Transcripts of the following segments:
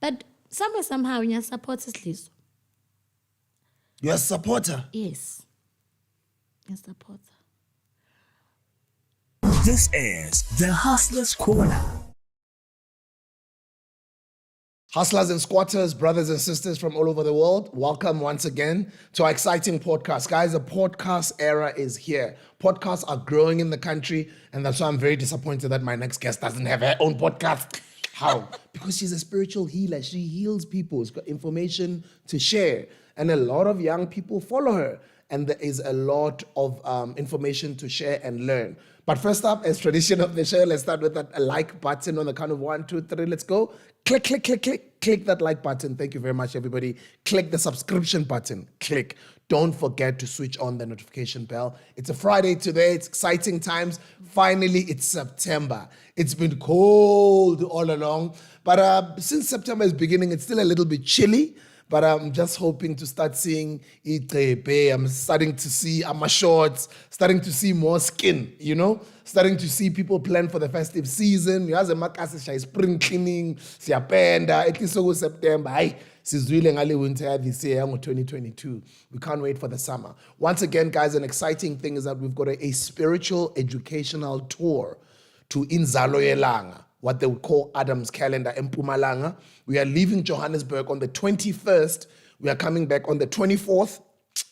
But somehow, you support this. You're a supporter? Yes. You're a supporter. This is the Hustler's Corner. Hustlers and squatters, brothers and sisters from all over the world, welcome once again to our exciting podcast. Guys, the podcast era is here. Podcasts are growing in the country, and that's why I'm very disappointed that my next guest doesn't have her own podcast. How? Because she's a spiritual healer. She heals people. She's got information to share. And a lot of young people follow her. And there is a lot of information to share and learn. But first up, as tradition of the show, let's start with that like button on the count of 1, 2, 3. Let's go. Click, click, click, click. Click that like button. Thank you very much, everybody. Click the subscription button. Click. Don't forget to switch on the notification bell. It's a Friday today. It's exciting times. Finally, it's September. It's been cold all along. But since September is beginning, it's still a little bit chilly. But I'm just hoping to start seeing Itepe. I'm starting to see my shorts, starting to see more skin, starting to see people plan for the festive season. Yazi makasi spring cleaning, siyapenda, at least so September. Hayi, sizwile ngale winter this year, 2022. We can't wait for the summer. Once again, guys, an exciting thing is that we've got a spiritual educational tour to Inzalo Yelanga, what they would call Adam's calendar in Mpumalanga. We are leaving Johannesburg on the 21st. We are coming back on the 24th.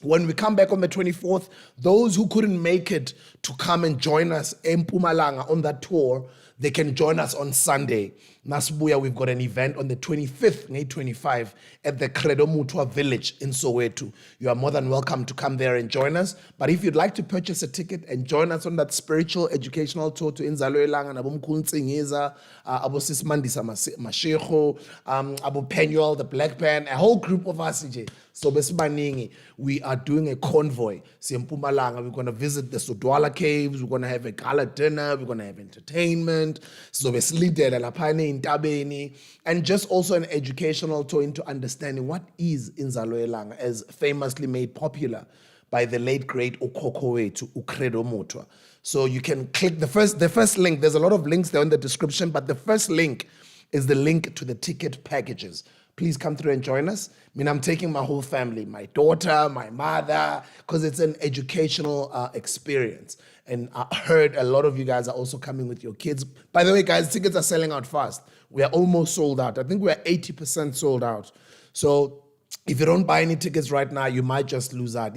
When we come back on the 24th, those who couldn't make it to come and join us in Mpumalanga on that tour, they can join us on Sunday. Nasibuya, we've got an event on the 25th, May 25, at the Credo Mutua village in Soweto. You are more than welcome to come there and join us. But if you'd like to purchase a ticket and join us on that spiritual educational tour to Inzalo Elanga, Nabo Mkuntsingeza, Abo Sismandisa Mashego, Abo Penuel, the Black Band, a whole group of us, so Besmaningi, we are doing a convoy. Mpumalanga, we're going to visit the Sodwala caves, we're going to have a gala dinner, we're going to have entertainment, so Beslidela Lapane in Tabeni, and just also an educational tour into understanding what is Inzalo Elanga, as famously made popular by the late great Ukhokho to Ukredo Motwa. So you can click the first link. There's a lot of links there in the description, but the first link is the link to the ticket packages. Please come through and join us. I mean, I'm taking my whole family, my daughter, my mother, because it's an educational experience. And I heard a lot of you guys are also coming with your kids. By the way, guys, tickets are selling out fast. We are almost sold out. I think we're 80% sold out. So if you don't buy any tickets right now, you might just lose out.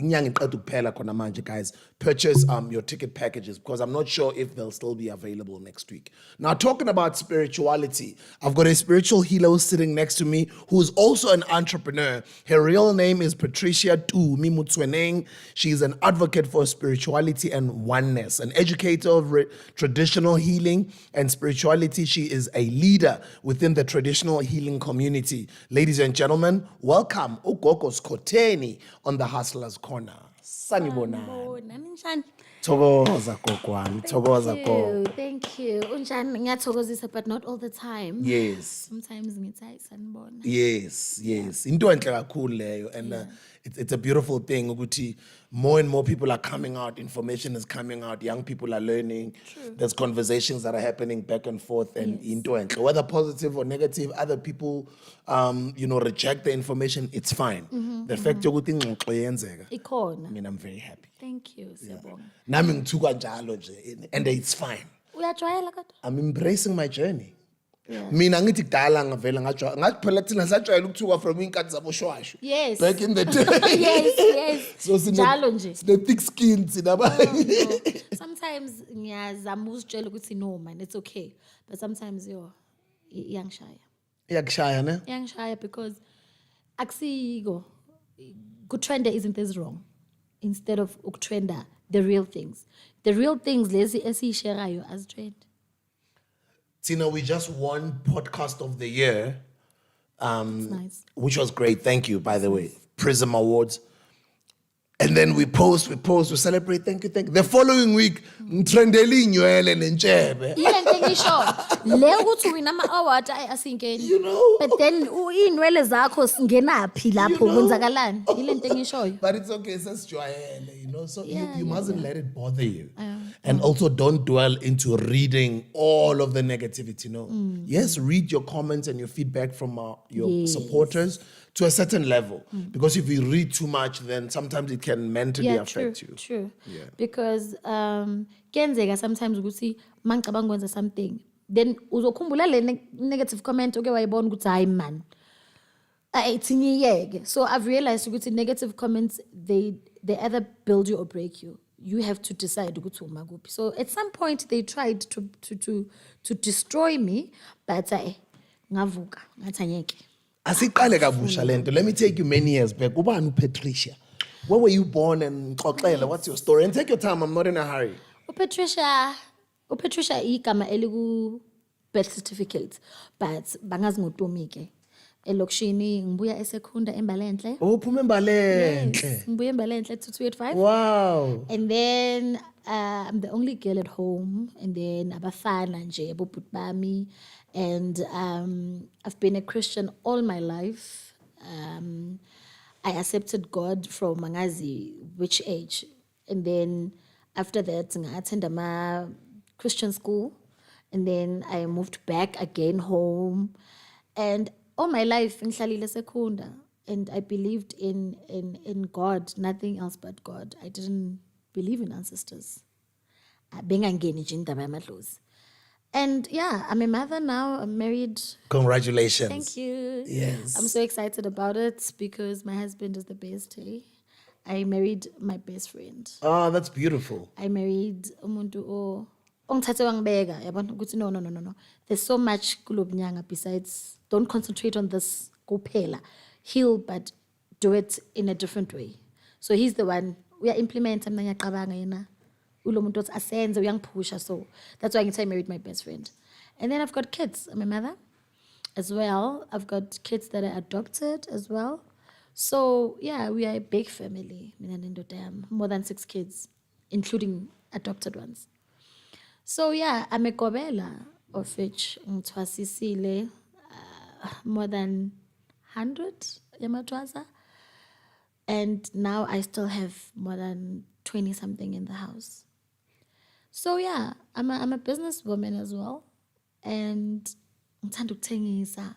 Guys, purchase your ticket packages because I'm not sure if they'll still be available next week. Now, talking about spirituality, I've got a spiritual healer who's sitting next to me who's also an entrepreneur. Her real name is Patricia Tu Mimutsweneng. She's an advocate for spirituality and oneness, an educator of traditional healing and spirituality. She is a leader within the traditional healing community. Ladies and gentlemen, welcome Gogo Skhotheni on the Hustler's Corner. Sanibona. Thokoza kokwami, thokoza ko. Thank you. Unjani ngiyathokozisa but not all the time. Yes. Sometimes ngithi hayi sanibona. Yes. Into enhle kakhulu leyo, and it's a beautiful thing ukuthi more and more people are coming out, information is coming out, young people are learning. True. There's conversations that are happening back and forth, and into enhle, whether positive or negative, other people reject the information, it's fine. The fact yokuthi ingxoxo yenzeka. Ikhona. I mean, I'm very happy. Thank you, siyabonga. Nami ngithuka njalo nje, and it's fine. Uyajwayela kodwa? I'm embracing my journey. Mina ngithi kudala ngavela ngajwa ngathi phela thina sajwayela ukuthuka from inkathi zaboshwashu. Yes. Back in the day. Yes. So njalo nje. Sine thick skin thina ba. Sometimes ngiyazama uzitshela ukuthi no man, it's okay. But sometimes iyangishaya. Iyakushaya ne? Iyangishaya because akusiko kutrenda isn't this wrong. Instead of ukutrenda the real things. The real things lezi esiyisherayo as trend. Tina, we just won podcast of the year. That's nice. Which was great. Thank you, by the way. Prism Awards. And then we post, we celebrate, thank you. The following week, mtrendeli inywele nenchebe. Ile nto engisho le ukuthi wina ama-award asingeni. You know? But then iy'nwele zakho singenaphi lapho kwenzakalani ile nto engishoyo. But it's okay, sesijwayele, you know. So Yeah, you mustn't let it bother you. And also don't dwell into reading all of the negativity. No. Yes, read your comments and your feedback from your supporters to a certain level. Because if you read too much, then sometimes it can mentally affect you. True. Yeah. Because kenzeka sometimes ukuthi mangicabanga ukwenza something, then uzokhumbula le negative comment oke wayibona ukuthi hayi man. So I've realized ukuthi negative comments they either build you or break you. You have to decide ukuthi uma kuphi. So at some point they tried to destroy me, but ngavuka ngathi anyeke. Asiqale kabusha lento. Let me take you many years back. Ubani Patricia? Where were you born and Xoxela? What's your story? And take your time, I'm not in a hurry. Patricia igama eliku birth certificate, but bangazi ngoTomi ke. Elokishini ngibuya eSekhunda eMbalenhle. Oh, uphuma eMbalenhle. Yes, ngibuya eMbalenhle 2285. Wow. And then I'm the only girl at home, and then abafana nje abobhuti bami, and I've been a Christian all my life. I accepted God from mangazi which age, and then after that I attended my Christian school, and then I moved back again home, and all my life ngihlalile Sekunda, and I believed in God, nothing else but God. I didn't believe in ancestors. Bengangeni nje indaba yamadlozi. And yeah, I'm a mother now. I'm married. Congratulations. Thank you. Yes. I'm so excited about it because my husband is the best. I married my best friend. Oh, that's beautiful. I married umuntu ongithathe wangibeka yabona ukuthi no. There's so much kulo bunyanga besides. Don't concentrate on this kuphela. Heal, but do it in a different way. So he's the one. We are implementing mina ngiyaqabanga yena. Ulo muntu othi asenze uyangipusha, so that's why I married my best friend. And then I've got kids. I'm a mother as well. I've got kids that are adopted as well. So yeah, we are a big family. Mina nendoda yami, more than 6 kids, including adopted ones. So yeah, I'm a Gobela, of which ngithwasisile more than 100 yamatwasa. And now I still have more than 20 something in the house. So yeah, I'm a businesswoman as well, and ngithanda ukuthengisa,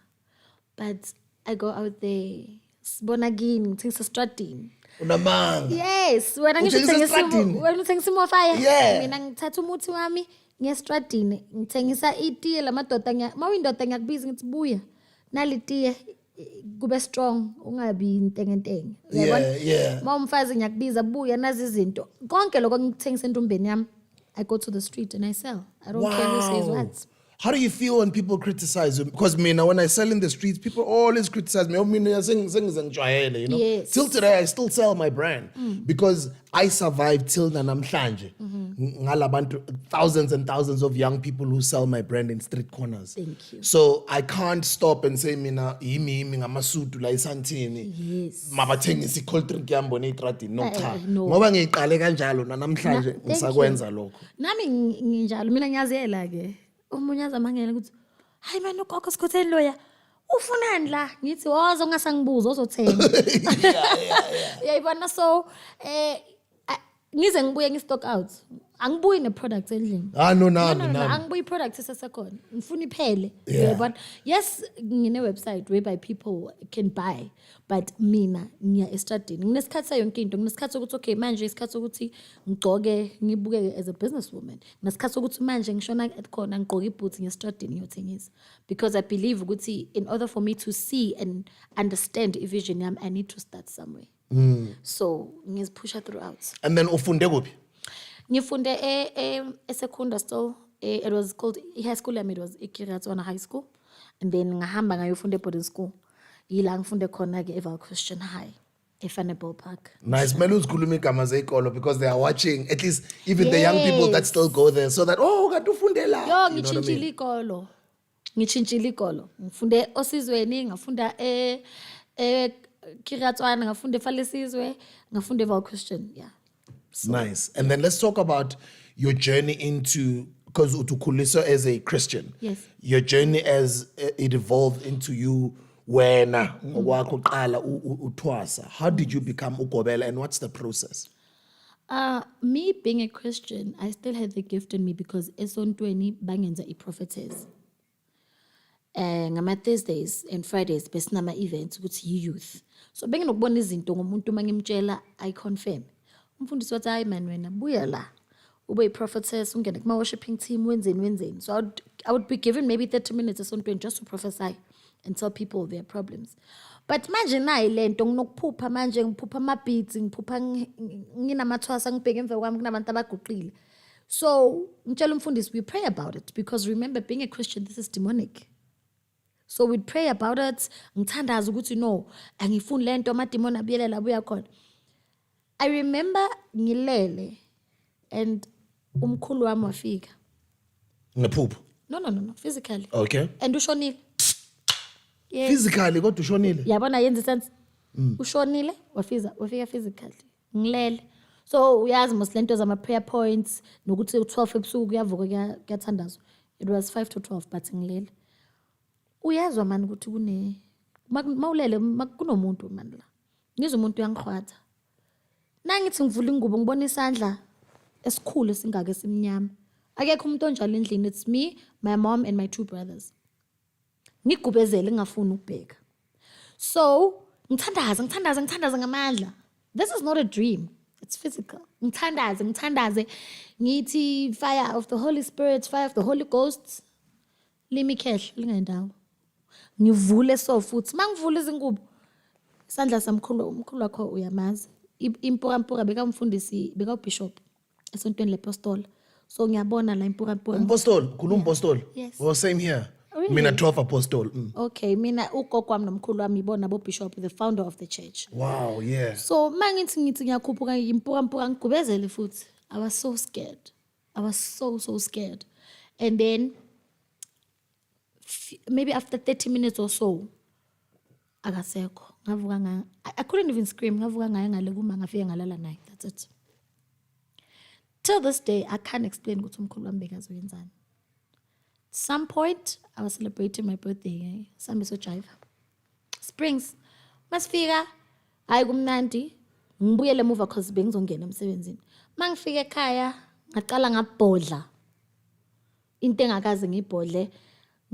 but I go out there sibona kini ngithengisa stradini. Unamanga. Yes, wena ngisho uthengisa imofaya. Yeah. Mina ngithatha umuthi wami ngiyestradini ngithengisa itiye lamadoda mawindoda ngiyakubiza ngithi buya nalitiye kube strong ungabi intengentenge. Yeah. Mawumfazi ngiyakubiza buya nazi izinto konke lokho ngithengisa entombeni yami. I go to the street and I sell. I don't care who says what. How do you feel when people criticize you? Because when I sell in the streets, people always criticize me. You know? Yes. Till today, I still sell my brand because I survived till namhlanje. Thousands and thousands of young people who sell my brand in street corners. Thank you. So I can't stop and say mina ngamasudu la isantini. Yes. Mabathengisa cold drink yambo netrati no cha. No. Ngoba ngiqale kanjalo namhlanje ngisakwenza lokho. Nami nginjalo mina ngiyazela ke. Umunye azamangela ukuthi hayi man uGogo Skhotheni loya ufunani la ngithi woza ungasangibuza ozothenga. Yayibona so ngize ngibuye ngistock out. Angibuyi ne-product endlini. No, angibuyi product esesekhona. Ngifuna iphele. Uyabona? Yes, ngine-website whereby people can buy, but mina ngiya estradini. Nginesikhathi sayo yonke into. Nginesikhathi sokuthi okay manje isikhathi sokuthi ngigcoke ngibukeke as a businesswoman. Nginesikhathi sokuthi manje ngishona khona ngigqoke iboots ngestradini ngiyothengisa. Because I believe ukuthi in order for me to see and understand vision yami, I need to start somewhere. So ngizipusha throughout. And then ufunde kuphi? Ngifunde eSekhunda still. It was called high school. It was Ukuthwasa High School, and then ngahamba ngayofunda boarding school. Yila ngifunde khona ke Eval Christian High, eFanable Park. Nice. Melu zikhuluma igama zekolo because they are watching. At least even the young people that still go there, so that ngadufunde la. Yo ngitshintshile ikolo. Ngitshintshile ikolo. Ngifunde osizweni, ngafunda Kiratswana, ngafunde Falesizwe, ngafunde Val Christian. Yeah. Nice. And then let's talk about your journey into, because Utukuliso as a Christian. Yes. Your journey as it evolved into you when Ukuthwasa. How did you become Gobela and what's the process? Me being a Christian, I still had the gift in me because esontweni bangenza i-prophetess. Ngama Thursdays and Fridays besinama events ukuthi youth. So benginokubona izinto ngomuntu mangimtshela I confirm. Umfundisi wathi hayi man wena buya la. Ube prophetess ungene kuma worshiping team wenzeni. So I would be given maybe 30 minutes esontweni just to prophesy and tell people their problems. But manje nayi lento nginokuphupha manje ngiphupha ama beats ngiphupha nginamathwasa ngibheke emva kwami kunabantu abaguqile. So ngitshela umfundisi we pray about it because remember being a Christian this is demonic. So we'd pray about it. Ngithandaza ukuthi no angifuni lento amademon abiyelela buya khona. I remember ngilele and umkhulu wami wafika. Ngephupho? No, physically. Okay. And ushonile. Yes. Physically kodwa ushonile? Yabona yenza sense. Ushonile wafika physically. Ngilele. So uyazi mos lento zama prayer points nokuthi u12 ebusuku kuyavuka kuyathandazwa. It was 5 to 12 but ngilele. Uyazwa mani ukuthi kune mawulele kunomuntu mani la. Ngizwe umuntu uyangikhwatha. Nangithi ngivula ingubo ngibona isandla esikhulu esingaka esimnyama. Akekho umuntu onjalo endlini. It's me, my mom and my 2 brothers. Ngigubezele ngafuna ukubheka. So, ngithandaza ngamandla. This is not a dream. It's physical. Ngithandaze. Ngithi fire of the Holy Spirit, fire of the Holy Ghost. Limi khehle lingendawo. Ngivule so futhi. Mangivula izingubo. Isandla samkhulu wakho uyamazi. Impura bekamfundisi bishop esontweni lePostoli. So ngiyabona la impura. Apostle, Apostle. Yes. Well, same here. Really? Mina 12 apostle. Okay, mina ugogo wami nomkhulu wami ibona bishop, the founder of the church. Wow, yeah. So mangithi ngiyakhuphuka impura ngigubezele futhi. I was so scared. I was so scared. And then maybe after 30 minutes or so akasekho. Ngavuka I couldn't even scream. Ngavuka ngaye ngale kuma ngafika ngalala naye. That's it. Till this day I can't explain ukuthi umkhulu wami bekazoyenzani. Some point I was celebrating my birthday. Sambe so jive. Springs. Masifika hayi kumnandi. Ngibuyele emuva cause bengizongena emsebenzini. Mangifika ekhaya ngaqala ngabhodla. Into engakaze ngibhodle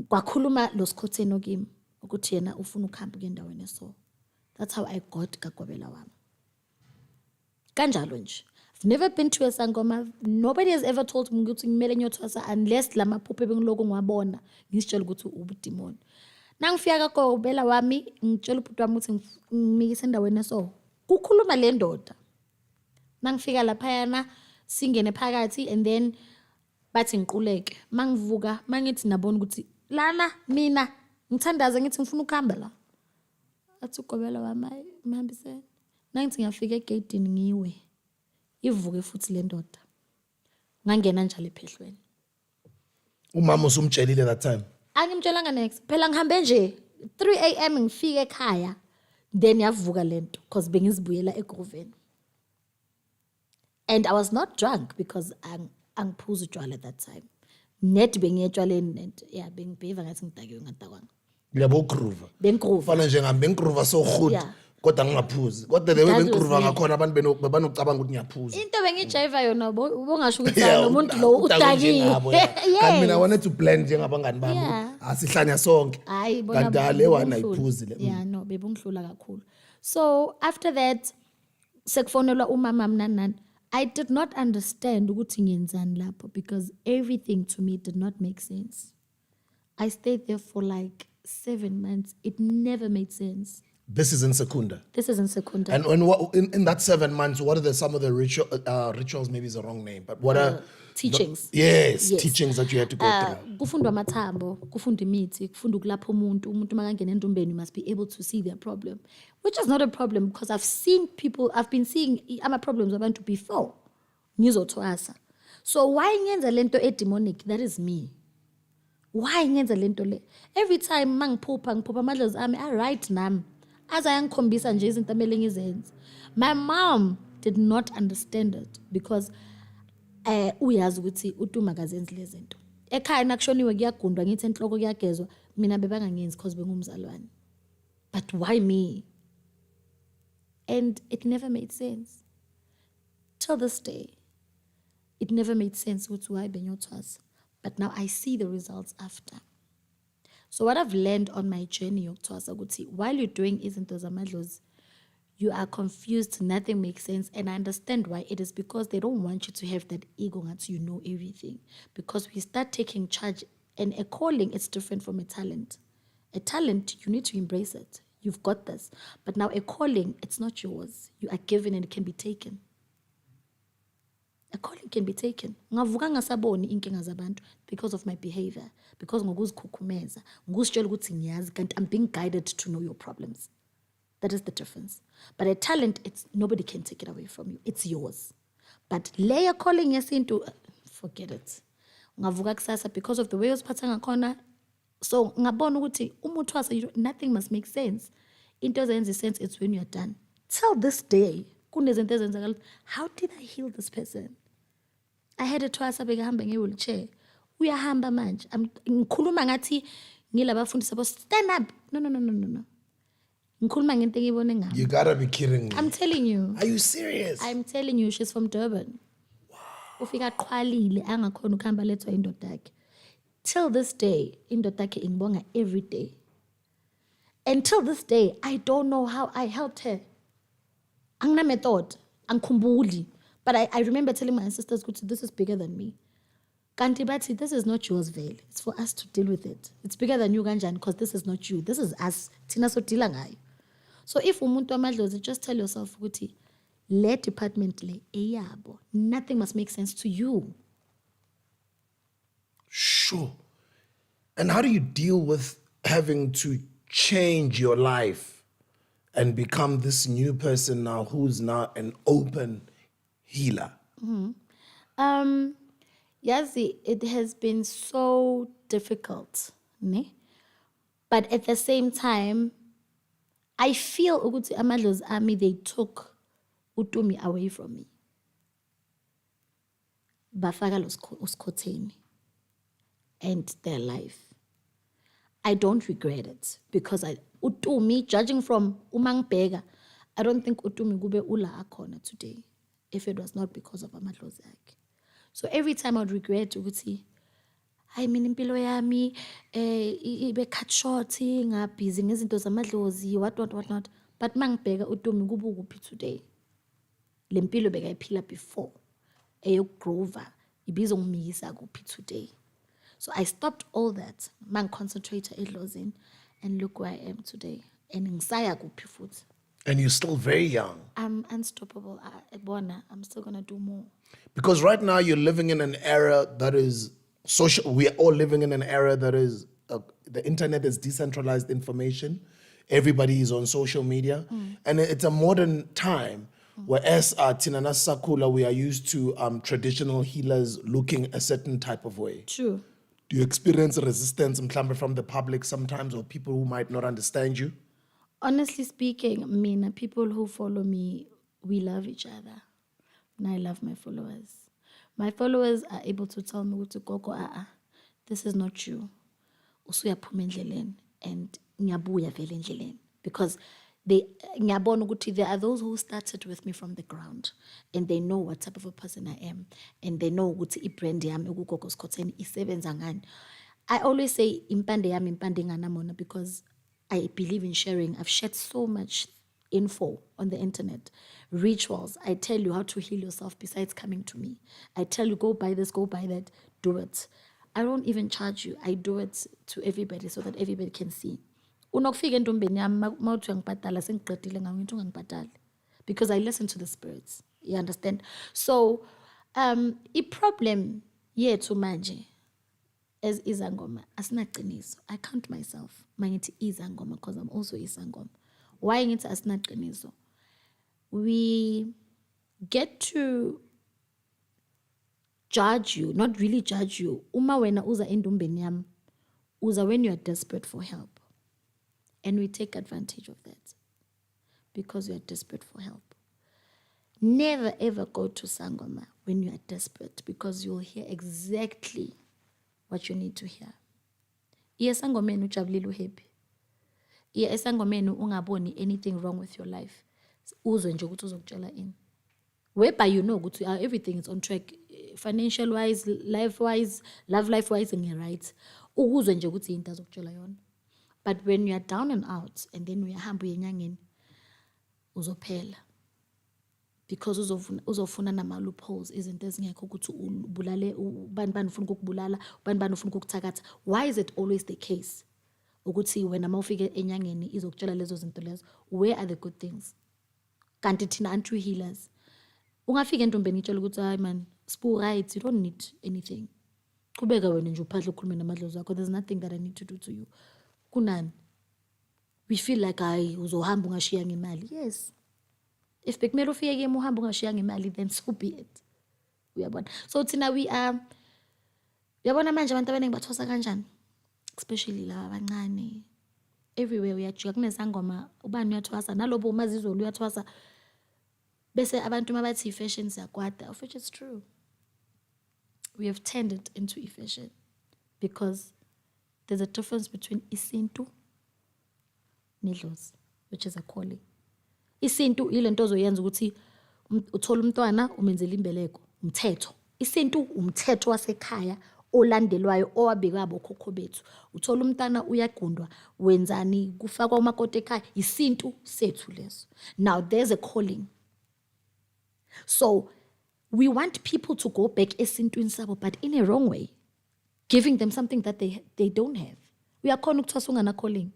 kwakhuluma lo Skhotheni okimi ukuthi yena ufuna ukuhamba endaweni so. That's how I got kaGobela wami. Kanjalo nje. I've never been to a sangoma. Nobody has ever told me ukuthi ngimele nyothwasa unless lama phupho bengiloko ngiwabona ngisitshela ukuthi ubudemon. Nangifika kaGobela wami ngitshela ubhuti wami ukuthi ngimikise endaweni so. Kukhuluma le ndoda. Nangifika lapha yana singene phakathi and then bathi ngiquleke. Mangivuka mangithi nabona ukuthi lana mina ngithandaza ngithi ngifuna ukuhamba la. Athi uGobela wami mhambisene. Nangithi ngiyafika egate ngiwe. Ivuke futhi le ndoda. Ngangena njalo ephehlweni. Umama usumtshelile that time? Angimtshelanga next. Phela ngihambe nje 3 AM ngifike ekhaya. Then yavuka lento because bengizibuyela eGroveni. And I was not drunk because angiphuza utshwala at that time. Net bengiyetshwaleni net. Yeah, bengibheva ngathi ngidakiwe ngadakwanga. Yabo groove. Bengroove. Fana njengambe nggroove so good. Yeah. Kodwa ngingaphuzi. Kodwa lewe bengroove ngakhona abantu bebanocabanga ukuthi ngiyaphuza. Into bengijiva yona bongasho ukuthi umuntu lo udakiwe. Kanti mina I wanted to blend njengabangani bami. Asihlanya sonke. Hayi bona. Kanti le wana ayiphuzi le. Yeah, no, bebungihlula kakhulu. So after that sekufonelwa umama mnanani. I did not understand ukuthi ngiyenzani lapho because everything to me did not make sense. I stayed there for like 7 months. It never made sense. This is in Secunda. This is in Secunda. And in that 7 months, what are some of the rituals? Maybe is the wrong name, but what are teachings? Yes, teachings that you had to go through. Kufundwa amathambo, kufundwa imithi, kufundwa ukulapha umuntu makangena entombeni must be able to see their problem, which is not a problem because I've been seeing ama problems abantu before. Ngizothwasa. So why ngenza lento demonic? That is me. Why ngenza lento le? Every time mangiphupha amadlozi ami, I write nami. As ayangikhombisa nje izinto amele ngizenze. My mom did not understand it because uyazi ukuthi uTuma akazenzi lezi zinto. Ekhaya nakushoniwe kuyagundwa ngithi enhloko kuyagezwa mina bebangangenzi because bengumzalwane. But why me? And it never made sense. Till this day, it never made sense why Ukuthwasa. But now I see the results after. So what I've learned on my journey Ukuthwasa, while you're doing izinto zamadlozi, you are confused, nothing makes sense, and I understand why. It is because they don't want you to have that ego until you know everything. Because we start taking charge, and a calling is different from a talent. A talent, you need to embrace it. You've got this. But now a calling, it's not yours. You are given and it can be taken. A calling can be taken. Ngavuka ngasaboni inkinga zabantu because of my behavior, because ngokuzikhukhumeza, ngokuzitshela ukuthi ngiyazi kanti I'm being guided to know your problems. That is the difference. But a talent, nobody can take it away from you. It's yours. But layer calling yesintu, forget it. Ngavuka kusasa because of the way uziphatha ngakhona. So ngabona ukuthi Ukuthwasa, nothing must make sense. Into ezenza sense, it's when you're done. Till this day, how did I heal this person? I had a Thwasa bekahamba nge-wheelchair. Uyahamba manje. Ngikhuluma ngathi ngilabafundisi abo stand up. No. Ngikhuluma ngento engiyibone ngayo. You gotta be kidding me. I'm telling you. Are you serious? I'm telling you, she's from Durban. Wow. Ufika qhwalile angakhona ukuhamba lethwa indoda yakhe. Till this day, indoda yakhe ingibonga every day. Until this day, I don't know how I helped her. Angina method, angikhumbuli. But I remember telling my sisters, this is bigger than me. Kanti bathi, this is not yours, Vale. It's for us to deal with it. It's bigger than you, Ganjan, because this is not you. This is us. Tina so dila ngayo. So if umuntu amadlozi, just tell yourself, le department le eyabo. Nothing must make sense to you. Sure. And how do you deal with having to change your life and become this new person now who's now an open healer? Yazi, it has been so difficult, ne? But at the same time, I feel ukuthi amadlozi ami, they took uTumi away from me. Bafaka Skhotheni and their life. I don't regret it because uTumi, judging from umangibheka, I don't think uTumi kube ula akhona today if it was not because of amadlozi akhe. So every time I would regret ukuthi hayi mina impilo yami ibe cut short ngabhizi ngezinto zamadlozi what not, but mangibheka uTumi kube ukuphi today. Le mpilo bekayiphila before eyokugrova ibizongimisa kuphi today. So I stopped all that. Man concentrated edlozini and look where I am today. And ngisaya kuphi futhi. And you're still very young. I'm unstoppable. I'm still going to do more. Because right now you're living in an era that is social. We are all living in an era that is, the internet is decentralized information. Everybody is on social media. And it's a modern time. Whereas Tinana Sakula, we are used to traditional healers looking a certain type of way. True. Do you experience resistance from the public sometimes, or people who might not understand you? Honestly speaking, people who follow me, we love each other. And I love my followers. My followers are able to tell me, Gogo, this is not you. Usuyaphuma endleleni and ngiyabuya vele endleleni. Because there are those who started with me from the ground and they know what type of a person I am and they know ukuthi ibrand yami Gogo Skhotheni isebenza ngani. I always say impande yami impande nganamona because I believe in sharing. I've shared so much info on the internet, rituals. I tell you how to heal yourself besides coming to me. I tell you go buy this, go buy that, do it. I don't even charge you. I do it to everybody so that everybody can see. Unokufika entombeni yami mawuthi uyangibhadala sengiqedile ngawe into ungangibhadali because I listen to the spirits. You understand? So i-problem yethu manje as izangoma asinaqiniso. I count myself mangithi izangoma because I'm also izangoma. Why ngithi asinaqiniso? We get to judge you, not really judge you. Uma wena uza entombeni yami, uza when you are desperate for help. And we take advantage of that. because you are desperate for help. Never ever go to Sangoma when you are desperate, because you'll hear exactly what you need to hear. Iya Sangomeni ujabulile uhappy. Iya esangomeni ungaboni anything wrong with your life. Uzwe nje ukuthi uzokutshela ini. Whereby you know ukuthi everything is on track, financial wise, life wise, love life wise, and you're right. Ukuzwe nje ukuthi into azokutshela yona. But when you are down and out and then uyahamba uyenyangeni uzophela. Because uzofuna nama loopholes, izinto ezingekho ukuthi ubulale ubani ufuna ukukubulala, ubani ufuna ukukuthakatha. Why is it always the case? Ukuthi wena mawufike enyangeni izokutshela lezo zinto lezo, where are the good things? Kanti thina anti healers. Ungafika entombeni itshela ukuthi hayi man, spu right, you don't need anything. Kubeka wena nje uphahle ukukhuluma namadlozi akho, there's nothing that I need to do to you. Kunani? We feel like hayi uzohamba ungashiya ngemali. Yes. If bekumele ufike kimi uhamba ungashiya ngemali, then so be it. Uyabona? So thina we are, uyabona manje abantu abaningi bathwasa kanjani? Especially laba abancane. Everywhere uyajika kunesangoma, ubani uyathwasa, nalobo umazizolo uyathwasa. Bese abantu mabathi fashion siyakwata, of which is true. We have turned it into fashion because there's a difference between isintu nedlozi, which is a calling. Isintu ile nto ozoyenza ukuthi uthola umntwana umenzela imbeleko, umthetho. Isintu umthetho wasekhaya olandelwayo owabekwa abokhokho bethu. Uthola umntana uyagundwa, wenzani, kufakwa umakoti ekhaya, isintu sethu leso. Now there's a calling. So we want people to go back esintwini sabo, but in a wrong way, giving them something that they don't have. We are calling ukuthwasa ungana calling.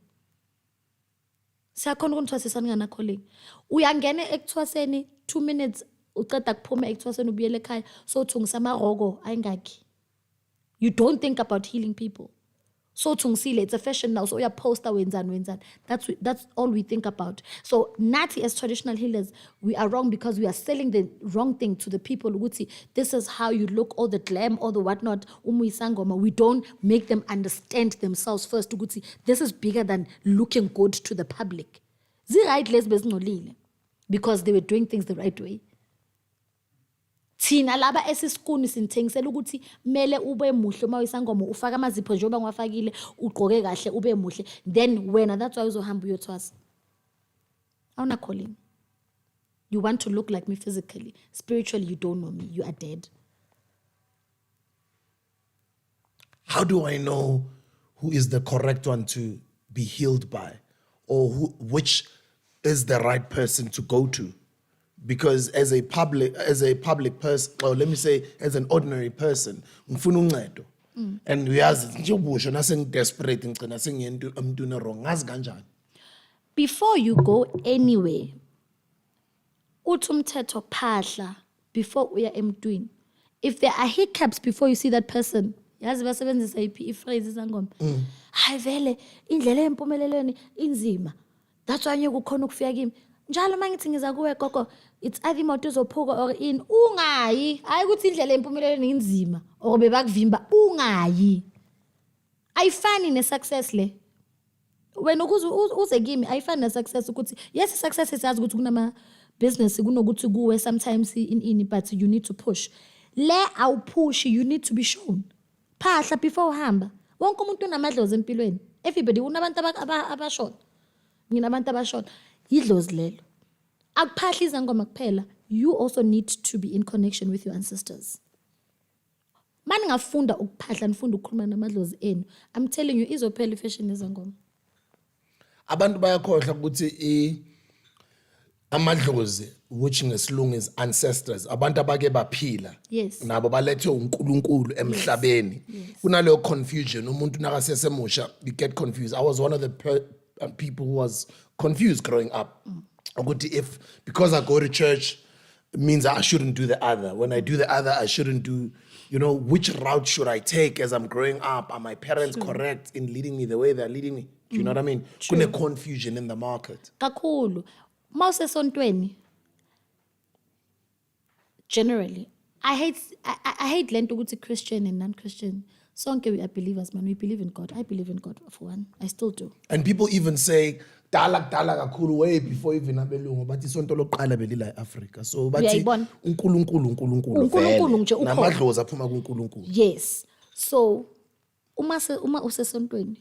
Siyakhona ukuthwasa sangana calling. Uyangena ekuthwaseni 2 minutes uqeda kuphuma ekuthwaseni ubuyele ekhaya, so thungisa amarogo ayingakhi. You don't think about healing people. So tungisile, it's a fashion now, so uya poster wenzani. That's all we think about. So nathi as traditional healers, we are wrong because we are selling the wrong thing to the people. Ukuthi, this is how you look, all the glam, all the whatnot. We don't make them understand themselves first. Ukuthi, this is bigger than looking good to the public. Right lesbes because they were doing things the right way. Thina laba esiskuni sinthengisela ukuthi mele ube muhle uma uyisangoma ufaka amazipho njengoba ngwafakile ugqoke kahle ube muhle, then wena that's why uzohamba uyothwasa. Awuna calling. You want to look like me physically, spiritually you don't know me, you are dead. How do I know who is the correct one to be healed by, or which is the right person to go to? Because as a public person, or let me say, as an ordinary person, ngifuna uncedo. And uyazi nje ubusho nasengidesperate ngicina sengiyento emntwini wrong. Ngazi kanjani? Before you go anywhere, uthi umthetho phahla before uya emntwini. If there are hiccups before you see that person, yazi basebenzisa iphrase izangoma. Hayi vele indlela empumelelweni inzima. That's why kukhona ukufika kimi. Njalo mangithi ngiza kuwe gogo, it's either imoto izophuka or in ungayi. Hayi ukuthi indlela empumelelweni inzima or bebakuvimba ungayi. Ayifani ne-success le. Wena uze kimi ayifani ne-success ukuthi yes success siyazi ukuthi kunama business kunokuthi kuwe sometimes in but you need to push. Le awupush, you need to be shown. Phahla before uhamba. Wonke umuntu unamadlozi empilweni. Everybody unabantu abashona. Nginabantu abashona. Yidlozi lelo. Akuphahla izangoma kuphela. You also need to be in connection with your ancestors. Mani ngafunda ukuphahla nifunda ukukhuluma namadlozi enu. I'm telling you izophela ifashion izangoma. Abantu bayakhohlwa ukuthi amadlozi, which ngesilungu is ancestors, abantu abake baphila. Yes. Nabo balethe uNkulunkulu emhlabeni. Kunaleyo confusion, umuntu nakasesemusha, you get confused. I was one of the people who was confused growing up. If because I go to church, it means I shouldn't do the other. When I do the other, I shouldn't do, which route should I take as I'm growing up? Are my parents correct in leading me the way they're leading me? Do you know what I mean? Kune confusion in the market. Kakhulu. Mawusesontweni. Generally, I hate lento ukuthi Christian and non-Christian. Sonke we are believers, man. We believe in God. I believe in God for one. I still do. And people even say dala kakhulu way before even abelungu bathi isonto lokuqala belila eAfrica. So bathi Uyayibona? uNkulunkulu uNkulunkulu nje vele. ukhona. Namadlozi aphuma kuNkulunkulu. Yes. So uma usesontweni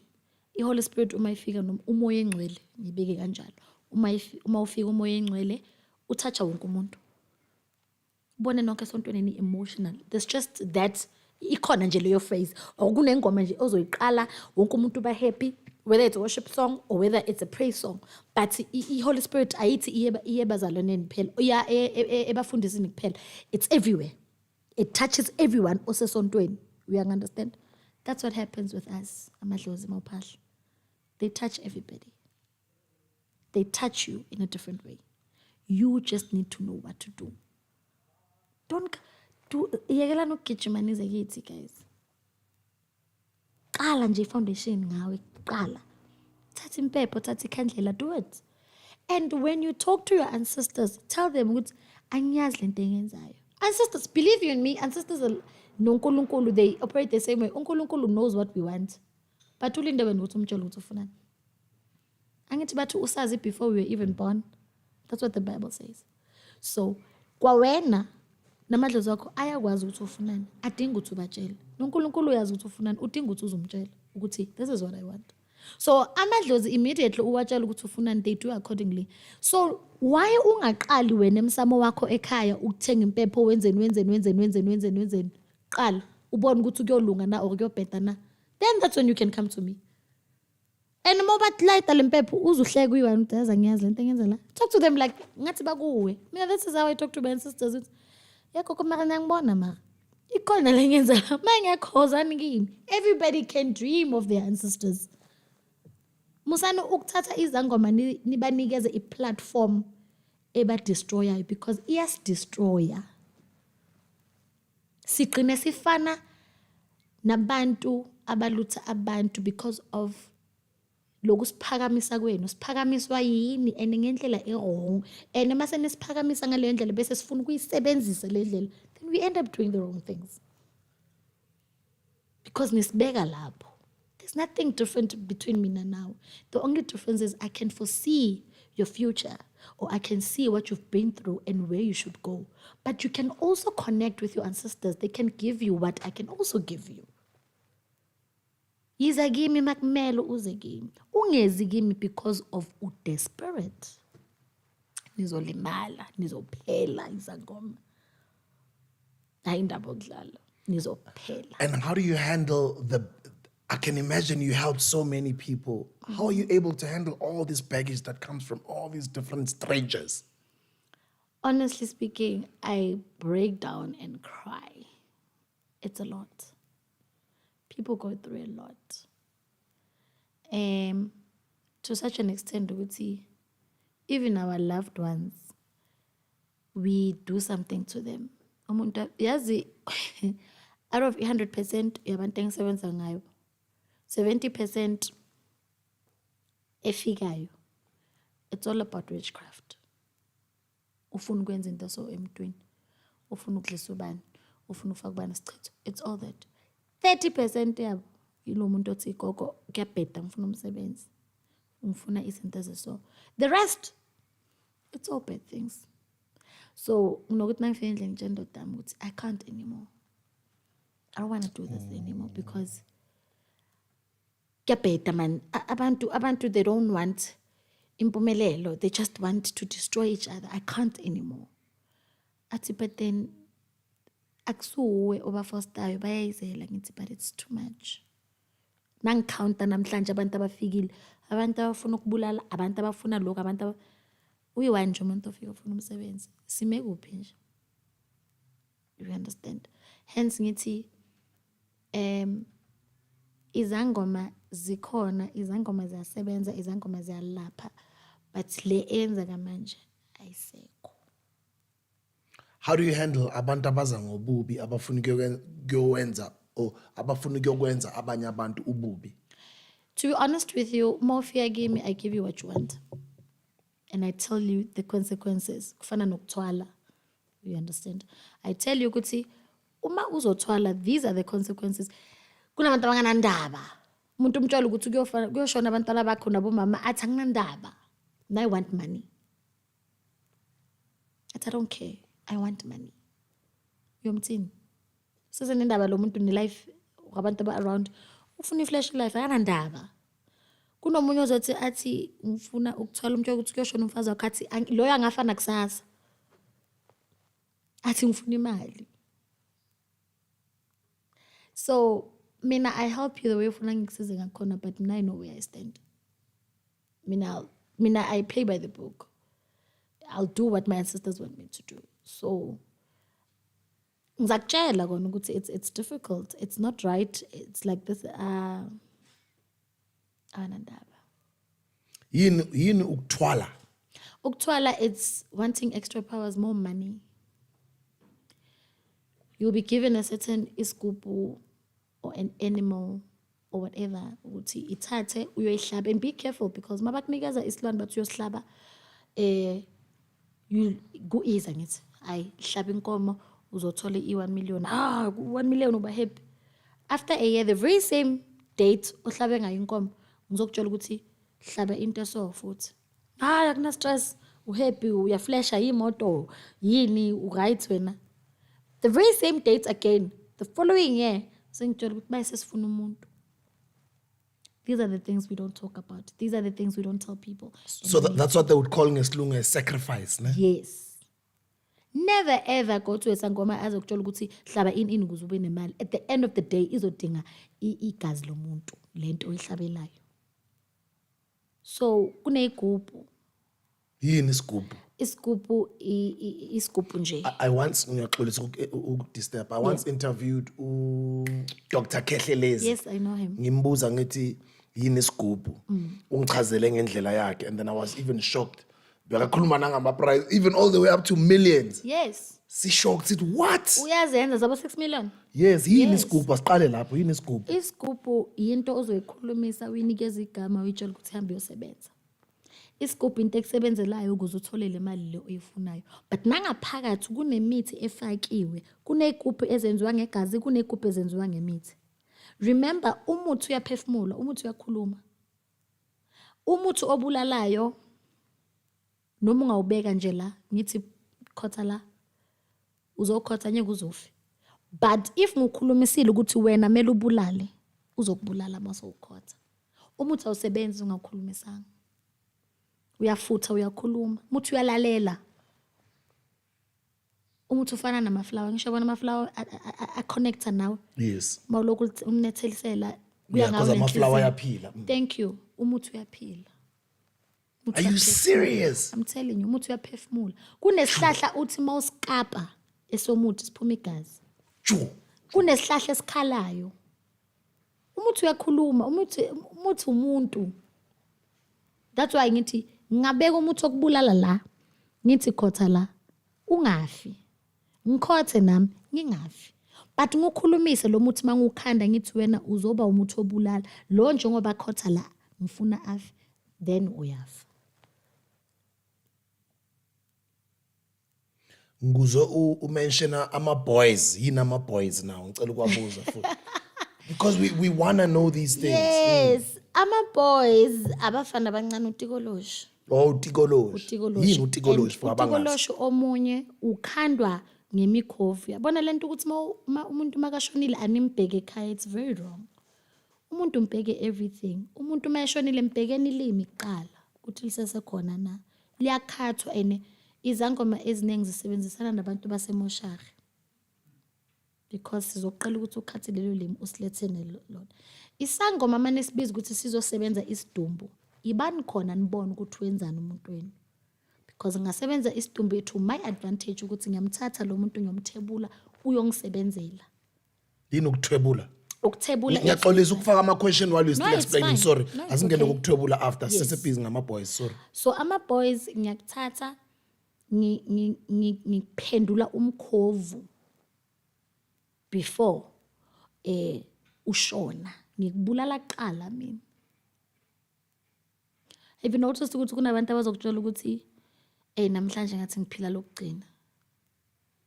iHoly Spirit uma ifika noma umoya engcwele ngibeke kanjalo. Uma ufika umoya engcwele uthatha wonke umuntu. Ubone nonke esontweni ni emotional. There's just that ikhona nje leyo phase. Okunengoma nje ozoyiqala wonke umuntu ba happy, whether it's a worship song or whether it's a praise song. But Holy Spirit ayithi iyebazalwaneni kuphela. Uya ebafundisini kuphela. It's everywhere. It touches everyone osesontweni. We understand? That's what happens with us, amadlozi mawuphahla. They touch everybody. They touch you in a different way. You just need to know what to do. Don't do yekelana ukugijimanize kithi guys. Qala nje foundation ngawe qala. Thatha impepho, thatha ikhandlela, do it. And when you talk to your ancestors, tell them ukuthi angiyazi lento engenzayo. Ancestors, believe you in me, ancestors noNkulunkulu, they operate the same way. uNkulunkulu knows what we want. But ulinde wena ukuthi umtshela ukuthi ufunani. Angithi bathi usazi before we were even born. That's what the Bible says. So, kwa wena namadlozi akho ayakwazi ukuthi ufunani. Adinga ukuthi ubatshele. noNkulunkulu uyazi ukuthi ufunani, udinga ukuthi uzumtshela ukuthi this is what I want. So amadlozi immediately uwatshela ukuthi ufunani, they do accordingly. So why ungaqali wena emsamo wakho ekhaya ukuthenga impepho wenzeni qala ubone ukuthi kuyolunga na or kuyobheda na, then that's when you can come to me. And uma bathi layita lempepho uzuhleka uyiwani ukuthi yazi ngiyazi lento engenza la. Talk to them like ngathi bakuwe. Mina this is how I talk to my sisters. Yakho kumara ngiyangibona mara ikhona lengenza la mangiyakhozani kimi. Everybody can dream of their ancestors. Musana ukuthatha izangoma nibanikeze i-platform eba destroyer because iyas destroyer. Siqine sifana nabantu abalutha abantu because of lokhu siphakamisa kwenu. Siphakamiswa yini and ngendlela ewrong. And mase nisiphakamisa ngale ndlela bese sifuna ukuyisebenzisa le ndlela, then we end up doing the wrong things. Because nisibeka lapho. There's nothing different between me and now. The only difference is I can foresee your future, or I can see what you've been through and where you should go. But you can also connect with your ancestors. They can give you what I can also give you. Yiza kimi makumele uze kimi. Ungezi kimi because of desperate. Nizolimala, nizophela izangoma. Ayindaba okudlala, nizophela. And how do you handle I can imagine you help so many people. How are you able to handle all this baggage that comes from all these different strangers? Honestly speaking, I break down and cry. It's a lot. People go through a lot. To such an extent, we see, even our loved ones, we do something to them. Yazi, out of 100%, yabantu engisebenza ngayo, 70% efikayo. It's all about witchcraft. Ufuna ukwenza into so emntwini. Ufuna ukudlisa ubani. Ufuna ufaka ubani isichitho. It's all that. 30% yabo yilo muntu othi gogo kuyabheda ngifuna umsebenzi. Ngifuna izinto eziso. The rest, it's all bad things. So unokuthi nangifika endlini nje ndodami ukuthi I can't anymore. I don't want to do this anymore because kuyabheda man. Abantu they don't want impumelelo. They just want to destroy each other. I can't anymore. Athi but then akusuwe obafostayo bayayizela ngithi but it's too much. Nangicounta namhlanje abantu abafikile, abantu abafuna ukubulala, abantu abafuna lokho, abantu uyiwani nje umuntu ofika ufuna umsebenzi. Sime kuphi nje? You understand? Hence ngithi izangoma zikhona, izangoma ziyasebenza, izangoma ziyalapha, but le enza kamanje ayisekho. How do you handle abantu abaza ngobubi abafuna ukuyokwenza or abafuna ukuyokwenza abanye abantu ububi? To be honest with you, more fear give me, I give you what you want. And I tell you the consequences. Kufana nokuthwala. You understand? I tell you ukuthi uma uzothwala, these are the consequences. Kunabantu abanganandaba. Umuntu umtshela ukuthi kuyoshona abantwana bakho nabomama athi anginandaba. And I want money. I don't care. I want money. Yomthini. Sesenendaba lo muntu ne life wabantu around. Ufuna i-flash life ayanandaba. Kunomunye ozothi athi ngifuna ukuthola umuntu ukuthi kuyoshona umfazi wakhe athi loyo angafana kusasa. Athi ngifuna imali. So mina I help you the way ufuna ngikusize ngakhona, but mina I know where I stand. Mina I play by the book. I'll do what my ancestors want me to do. So ngizakutshela kona ukuthi it's difficult. It's not right. It's like this anandaba. Yini ukuthwala? Ukuthwala, it's wanting extra powers, more money. You'll be given a certain iskupu or an animal or whatever. Uthi ithathe uyoyihlaba, and be careful because mabakunikeza isilwane bathi uyosihlaba you go easy ngithi ayi hlaba inkomo uzothola i1 million. 1 million uba happy. After a year, the very same date ohlabe ngayo inkomo ngizokutshela ukuthi hlaba into so futhi. Akuna stress, uhappy, uyaflasha imoto, yini, right wena. The very same date again, the following year, sengitshela ukuthi bayisesifuna umuntu. These are the things we don't talk about. These are the things we don't tell people. So that's what they would call a sacrifice, ne? Yes. Never ever go to a sangoma azokutshela ukuthi hlaba ini ukuze ube nemali. At the end of the day izodinga igazi lomuntu lento oyihlabelayo. So kuneyigubhu. Yini isigubhu? Isigubhu isigubhu nje. I once disturb. I once interviewed Dr. Kehlelezi. Yes, I know him. Ngimbuza ngithi yini isigubhu. Ungichazele ngendlela yakhe, and then I was even shocked. Bekakhuluma nangama price even all the way up to millions. Yes. Si shocked it what? Uyazenza zabo 6 million. Yes, yini isigubhu? Asiqale lapho, yini isigubhu? Isigubhu into ozoyikhulumisa uyinikeza igama uyitshela ukuthi hambe uyosebenza. Isigubhu into ekusebenzelayo ukuze uthole le mali le oyifunayo. But nangaphakathi kunemithi efakiwe, kunezigubhu ezenziwa ngegazi, kunezigubhu ezenziwa ngemithi. Remember, umuthi uyaphefumula, umuthi uyakhuluma. Umuthi obulalayo noma ungawubeka nje la, ngithi khotha la, uzokhotha ngeke uzofe. But if ngikhulumisile ukuthi wena mele ubulale, uzokubulala mase ukhotha. Umuthi awusebenzi ungakhulumisanga. Uyafutha, uyakhuluma, umuthi uyalalela. Umuthi ufana namaflower, ngisho bona amaflower a connecta nawe. Yes. Mawuloko umnethelisela Because amaflower ayaphila. Thank you. Umuthi uyaphila. Are you serious? I'm telling you, umuthi uyaphefumula. Kunesihlahla uthi mawusikapa esomuthi siphuma igazi. Kunesihlahla esikhalayo. Umuthi uyakhuluma, umuthi umuntu. That's why ngithi ngabeka umuthi okubulala la, ngithi khotha la, ungafi. Ngikhothe nami ngingafi. But ngokhulumise lo muthi mangukhanda ngithi wena uzoba umuthi obulala. Lo njengoba khotha la, ngifuna afi, then uyafa. Nguzo umention ama-boys, yini ama-boys now? Ngicela ukwabuza futhi. Because we want to know these things. Yes, ama-boys abafana abancane uTikoloshe. Oh, Tokoloshe. Yini uTikoloshe for abangazi? uTikoloshe omunye ukhandwa ngemikhovu. Yabona lento ukuthi umuntu makashonile animbheke ekhaya, it's very wrong. Umuntu umbheke everything. Umuntu mayeshonile mbhekeni ilimi kuqala ukuthi lisesekhona na. Liyakhathwa ene izangoma eziningi zisebenzisana nabantu basemoshari. Because sizoqala ukuthi ukhathi lelo limi usilethene lona. Isangoma manje sibiza ukuthi sizosebenza isidumbu. Ibani khona nibona ukuthi wenzani umuntu. Because ngasebenza isidumbu to my advantage ukuthi ngiyamthatha lo muntu ngiyomthebula uyongisebenzela. Yini ukuthwebula? Ukuthebula. Ngiyaxolisa ukufaka ama-question while you still explaining. Sorry. No, Asingene okay. ukuthwebula after. Sesebhizi ngama-boys, sorry. So ama-boys ngiyakuthatha ngiphendula umkhovu before ushona. Ngikubulala kuqala mina. Have you noticed ukuthi kunabantu abazokutshela ukuthi namhlanje ngathi ngiphila lokugcina.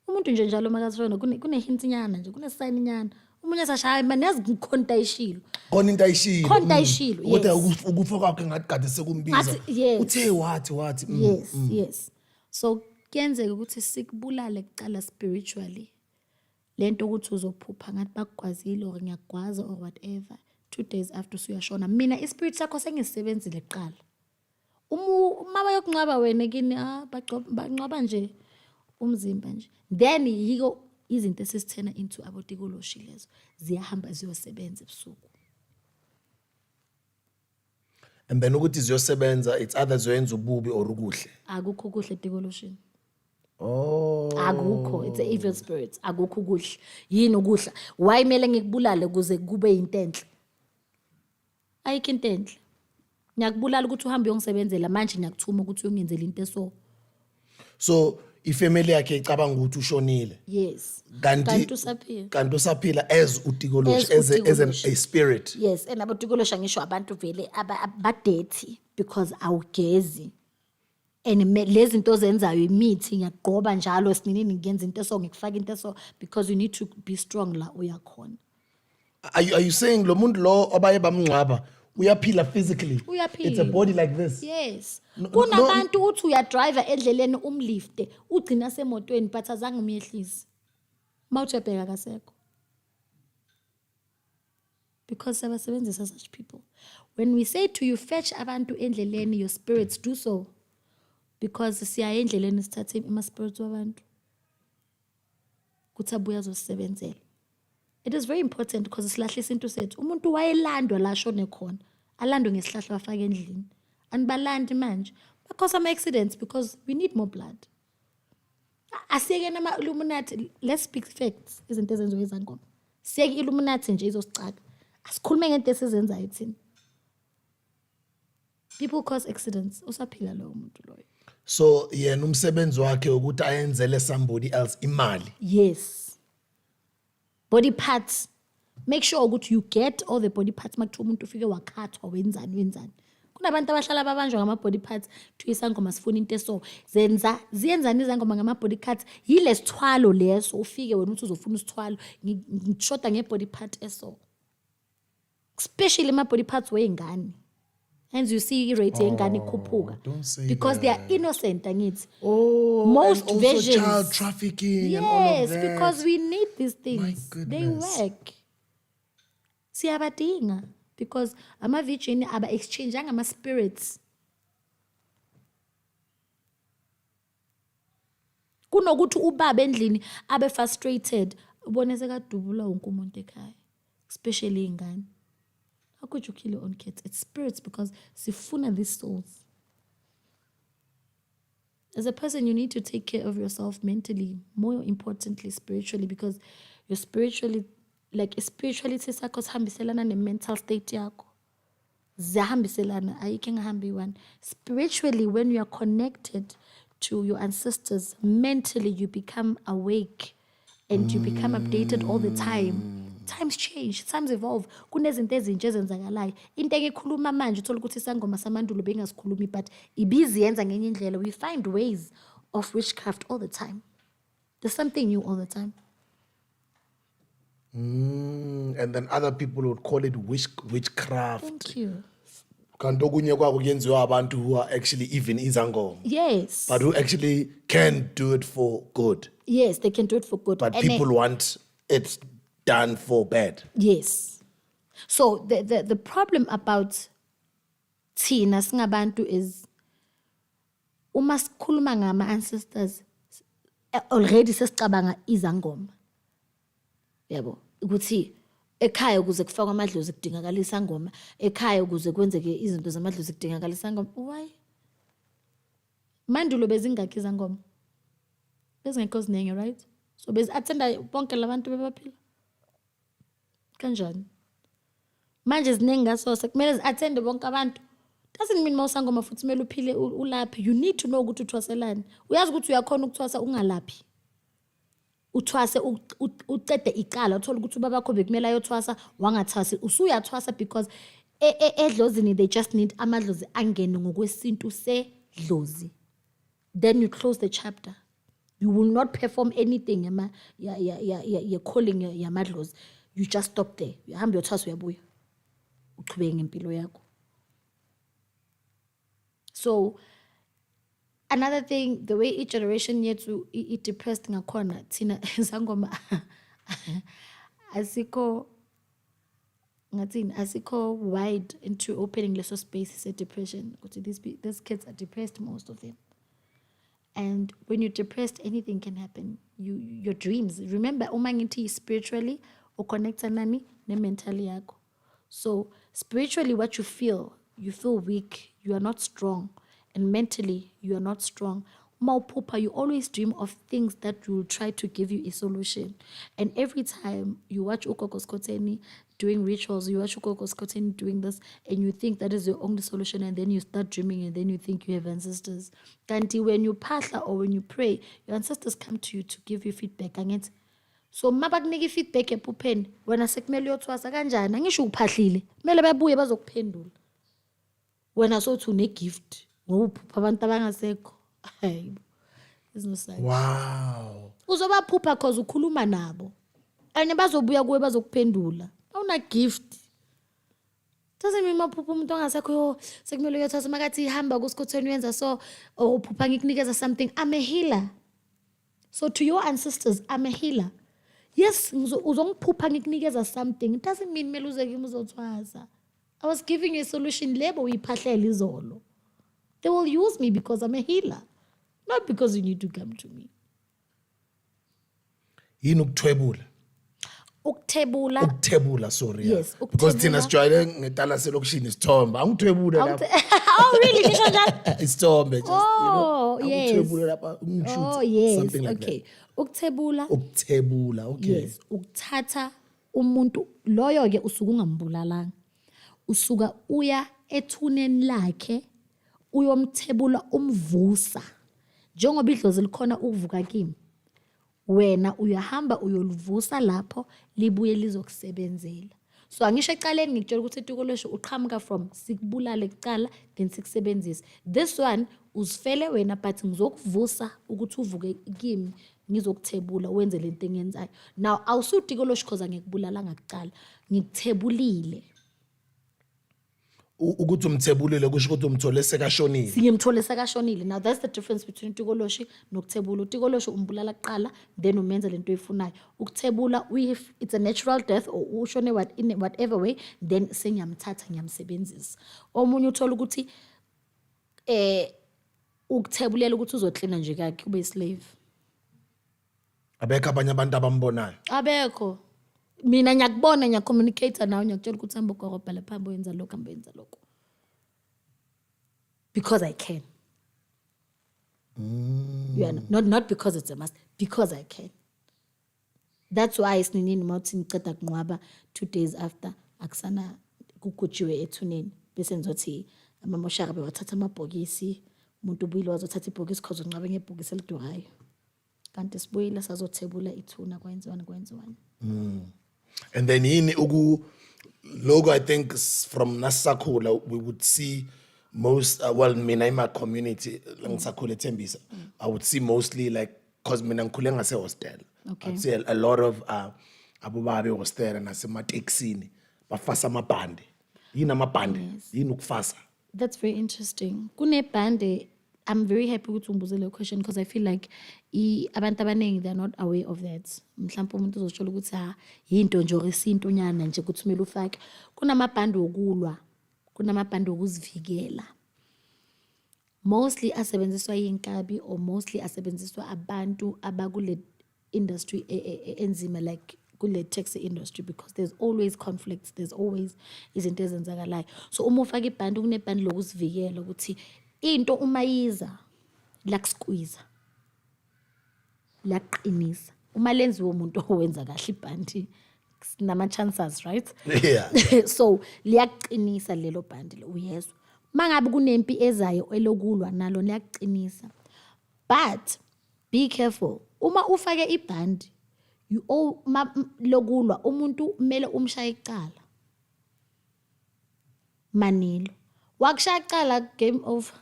Umuntu nje njalo makashona kune hint nyana nje, kune sign nyana. Umunye sashaya manje ngikhonta ishilo. Khona into ayishilo. Khonta ishilo. Kodwa Yes. ukufa kwakhe ngathi kade sekumbiza. Ngathi, yes. Uthe wathi. Yes. So kuyenzeka ukuthi sikubulale kucala spiritually. Lento ukuthi uzophupha ngathi bakukwazile or ngiyakwazi or whatever. 2 days after suyashona. Mina ispirit sakho sengisebenzile kuqala. Uma bayokunqaba wena kini banqaba nje umzimba nje. Then yiko izinto esisithena into aboTikoloshi lezo ziyahamba ziyosebenza ebusuku. And then ukuthi ziyosebenza it's either zoyenza ububi or ukuhle. Akukho kuhle eTikoloshini. Oh. Akukho, it's an evil spirit. Akukho kuhle. Yini ukuhla? Why mele ngikubulale kuze kube intenhle? Ayikho intenhle. Ngiyakubulala ukuthi uhambe uyongisebenzela manje ngiyakuthuma ukuthi uyongenzela into eso. So ifamily yakhe icabanga ukuthi ushonile. Yes. Kanti usaphila as uTikoloshi as a spirit. Yes, and aboTikoloshi ngisho abantu vele abadethi because awugezi. And lezi zinto zenzayo imithi ngiyaqoba njalo sinini ngiyenza into eso ngikufaka into eso because you need to be strong la uyakhona. Are you saying lo muntu lo obaye bamngcwaba uyaphila physically? Uyaphila. It's a body like this. Yes. Kunabantu uthi uyadrive endleleni umlifte ugcina semotweni but azange umehlise. Mawuthi uyabheka kasekho. Because sabasebenzisa such people. When we say to you fetch abantu endleleni your spirits do so. Because siya endleleni sithathe ima spirits wabantu. Kuthi abuya azosebenzela. It is very important because silahlisa into sethu. Umuntu wayelandwa la shone khona. Alandwe ngesihlahla wafaka endlini. Anibalandi manje. Because some accidents because we need more blood. Asiyeke nama Illuminati. Let's speak facts. Izinto ezenziwa izangoma. Siyeke Illuminati nje izosicaka. Asikhulume ngento esizenzayo thina. People cause accidents. Usaphila lo muntu loyo. So yena umsebenzi wakhe ukuthi ayenzele somebody else imali. Yes. Body parts. Make sure ukuthi you get all the body parts makuthiwa umuntu ufike wakhathwa wenzani. Kunabantu abahlala babanjwa ngama body parts tuyisangoma sifuna into eso. Ziyenzani izangoma ngama body parts? Yile sithwalo leso ufike wena uthi uzofuna isithwalo ngishoda nge body part eso. Especially my body parts weingane. Hence you see rate yengane ikhuphuka because they are innocent angithi. Oh, most and also versions child trafficking and all of that. Yes, because we need these things. My They goodness. work. Siyabadinga because ama-virgin aba-exchange ngama-spirits. Kunokuthi ubaba endlini abe frustrated ubone sekadubula wonke umuntu ekhaya, especially ingane. How could you kill your own kids? It's spirits because sifuna these souls. As a person, you need to take care of yourself mentally, more importantly, spiritually, because you're spirituality sakho sihambiselana ne-mental state yakho. Ziyahambiselana, ayikho engahambi one. Spiritually, when you are connected to your ancestors, mentally you become awake and you become updated all the time. Times change, times evolve. Kunezinto ezintsha ezenzakalayo. Into ekhuluma manje uthola ukuthi isangoma samandulo bengasikhulumi but ibizi yenza ngenye indlela. We find ways of witchcraft all the time. There's something new all the time. And then other people would call it witchcraft. Thank you. Kanti okunye kwabo kuyenziwa abantu who are actually even izangoma. Yes. But who actually can do it for good. Yes, they can do it for good. But people want it done for bad. Yes. So the problem about thina singabantu is uma sikhuluma ngama ancestors already sesicabanga izangoma. Yabo, ukuthi ekhaya ukuze kufakwe amadlozi kudingakala isangoma, ekhaya ukuze kwenzeke izinto zamadlozi kudingakala isangoma. Why? Mandulo bezingakho izangoma. Bezingekho ziningi, right? So athenda bonke labantu bebaphila. Kanjani? Manje ziningi ngaso sekumele athende bonke abantu. Doesn't mean mawusangoma futhi kumele uphile ulaphi. You need to know ukuthi uthwaselani. Uyazi ukuthi uyakhona ukuthwasa ungalaphi. Uthwase ucede icala uthola ukuthi ubabakho bekumele ayothwasa wangathwasi usuyathwasa because edlozini they just need amadlozi angene ngokwesintu sedlozi. Then you close the chapter. You will not perform anything you're calling yamadlozi. you just stop there. Uyahamba uyothwasa uyabuya. Uqhubeke ngempilo yakho. So another thing, the way each generation yethu it depressed ngakhona thina sangoma asikho wide into opening leso space depression. These kids are depressed, most of them. And when you're depressed, anything can happen. Your dreams. Remember, uma ngithi spiritually uconnecta nani ne mentally yakho. So spiritually, what you feel weak, you are not strong, and mentally you are not strong. Maupupa, you always dream of things that will try to give you a solution. And every time you watch Gogo Skhotheni doing rituals, you watch Gogo Skhotheni doing this, and you think that is your only solution, and then you start dreaming, and then you think you have ancestors. Kanti when you phahla or when you pray, your ancestors come to you to give you feedback. So mabakunike feedback ephupheni, wena sekumele uyothwasa kanjani? Angisho uphahlile, kumele babuye bazokuphendula. Wena sothi une gift, ngokuphupha abantu abangasekho. Hayi. There's no sense. Wow. Uzobaphupha cause ukhuluma nabo. Anye bazobuya kuwe bazokuphendula. Awuna gift. Doesn't mean maphupha umuntu ongasekho yo sekumele uyothwasa makathi ihamba kuSkhotheni uyenza so or uphupha ngikunikeza something. I'm a healer. So to your ancestors, I'm a healer. Yes, uzongiphupha ngikunikeza something. It doesn't mean kumele uzeke uzothwasa. I was giving you a solution lebo uyiphahlela izolo. They will use me because I'm a healer. Not because you need to come to me. Yini ukuthwebula? Ukuthebula, sorry. yes, Because thina sijwayele ngetala selokishini isithombe. Angithwebula lapha. Oh, really? Ngisho njalo? Isithombe just, Oh, yes. Angithwebula lapha, ungishoot, Oh, yes. something like Okay. that. Ukuthebula, okay. Yes. Ukuthatha umuntu loyo ke usuka ungambulalanga. Usuka uya ethuneni lakhe uyomthebula umvusa. Njengoba idlozi likhona ukuvuka kimi. Wena uyahamba uyoluvusa lapho libuye lizokusebenzela. So angisho eqaleni ngikutshela ukuthi Tokoloshe uqhamuka from sikubulale kuqala then sikusebenzise. This one uzifele wena but ngizokuvusa ukuthi uvuke kimi ngizokuthebula wenze lento engenzayo. Now awusu Tokoloshe because angikubulala ngakuqala. Ngikuthebulile. Ukuthi umthebulile kusho ukuthi umthole sekashonile. Singimthole sekashonile. Now that's the difference between Tokoloshe nokuthebula. Tokoloshe umbulala kuqala then umenza lento oyifunayo. Ukuthebula if it's a natural death or ushone in whatever way then sengiyamthatha ngiyamsebenzisa. Omunye uthola ukuthi ukuthebulela ukuthi uzoklina nje kakhe ube slave. Abekho abanye abantu abambonayo. Abekho. Mina ngiyakubona ngiyacommunicate nawe ngiyakutshela ukuthi hamba uGobela phambi wenza lokho hamba wenza lokho. Because I can. Yeah, not because it's a must, because I can. That's why isinini mawuthi ngiceda kunqwaba 2 days after akusana kugujiwe ethuneni bese ngizothi amamoshaka bewathatha amabhokisi umuntu ubuyile wazothatha ibhokisi cause unqabe ngebhokisi elidurayo. Kanti sibuyile sazothebula ithuna kwenziwana. And then logo, I think from Nasakhula, we would see most, mina in my community, I would see mostly like, because mina ngikhule ngase hostel. Okay. I'd see a lot of abubabe hostel and nasemateksini bafasa amabhande. Yini amabhande? Yini ukufasa? That's very interesting. Kunebhande, I'm very happy ukuthi ungibuze le question because I feel like abantu abaningi they're not aware of that. Mhlawumbe umuntu uzoshola ukuthi yinto nje isinto nyana nje ukuthi kumele ufake. Kunamabhande okulwa, kunamabhande okuzivikela. Mostly asebenziswa yinkabi or mostly asebenziswa abantu abakule industry enzima like kule taxi industry because there's always conflicts, there's always izinto ezenzakalayo. So uma ufaka ibhande kunebhande lokuzivikela ukuthi into uma yiza la kusqueeze la qinisa uma lenziwe umuntu owenza kahle ibhandi nama chances, right? Yeah. So liyaqinisa lelo bhandi uyezwa mangabe kunempi ezayo elokulwa nalo liyaqinisa. But be careful uma ufake ibhandi lokulwa umuntu kumele umshaye icala manilo wakushaya icala game over.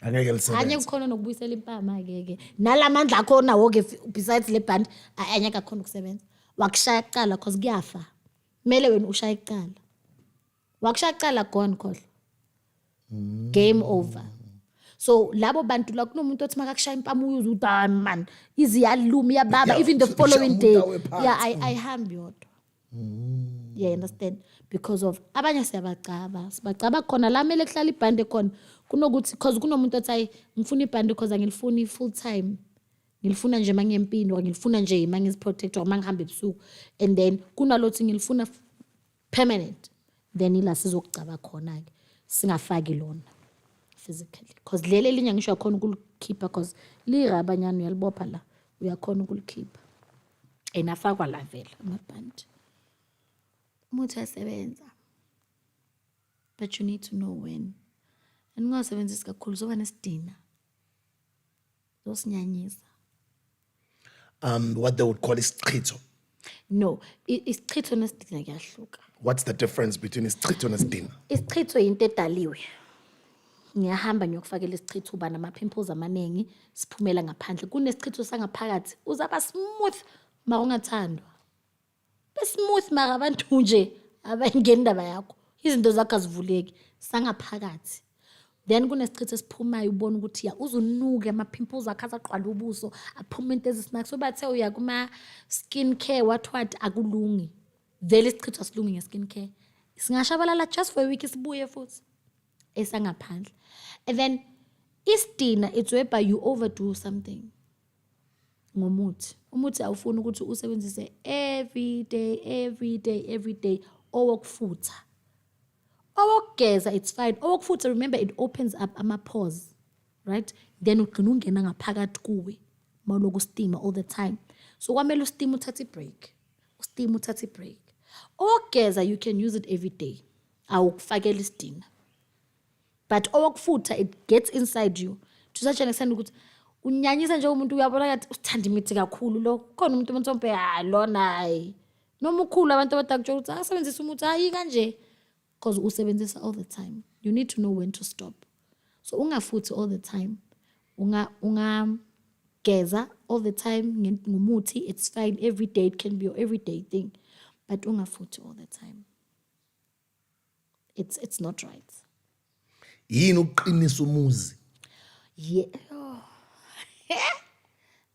Angeke lisebenze. Anye kukhona nokubuyisela impama ke nalamandla akho nawo ke besides le band anye akakhona ukusebenza. wakushaya kuqala cause kuyafa mele wena ushaya kuqala wakushaya kuqala gone khohlo game over. So labo bantu la kunomuntu othi makakushaya impama uyuza uthi man iziyaluma iyababa even the following day yeah I hambi yodwa. Yeah, understand, because of abanye siyabacaba khona la mele kuhlala ibhande khona kunokuthi cause kunomuntu othi ayi ngifuna ibhande cause angilifuni full time ngilifuna nje mangempini ngilifuna nje mangiziprotector mangihamba ebusuku and then kunalothi ngilifuna permanent then ila sizokucaba khona ke singafaki lona physically cause lele elinye ngisho khona ukulikhipha cause lirabanyana uyalibopha la uyakhona ukulikhipha enafakwa la vela amabhandi umuntu asebenza but you need to know when and ungasebenzisi kakhulu zoba nesidina zosinyanyisa what they would call isichitho. No, isichitho nesidina kuyahluka. What's the difference between isichitho nesidina? Isichitho into edaliwe. Ngiyahamba ngiyokufakela isichitho uba nama-pimples amaningi siphumela ngaphandle. Kunesichitho sangaphakathi uzaba smooth mara ungathandwa. Smooth mara abantu nje abangena indaba yakho. Izinto zakho azivuleki sangaphakathi. Then kunesichitho esiphumayo ubona ukuthi ya uzunuke ama-pimples akho azaqwala ubuso aphuma into ezisinaki so bathe uya kuma skin care what akulungi. Vele isichitho asilungi nge-skin care. Singashabalala just for a week isibuye futhi. Esangaphandle. And then isidina it's whereby you overdo something. Ngomuthi. Umuthi awufuni ukuthi usebenzise every day owokufutha. Owokugeza it's fine. Owokufutha remember it opens up ama-pores, right? Then ugcina ungena ngaphakathi kuwe mawuloku steam all the time. So kwamele usteam uthathe break. Owokugeza you can use it every day. Awukufakela isidina. But owokufutha it gets inside you. To such an extent ukuthi unyanyisa nje umuntu uyabona ngathi uthanda imithi kakhulu lo. Khona umuntu omthombe lona hayi. Noma ukhulu abantu abadakutsho ukuthi asebenzisa umuthi hayi kanje. Because usebenzisa all the time. You need to know when to stop. So ungafuthi all the time. Geza all the time ngumuthi it's fine every day it can be your everyday thing. But ungafuthi all the time. It's not right. Yini uqinisa umuzi? Yeah.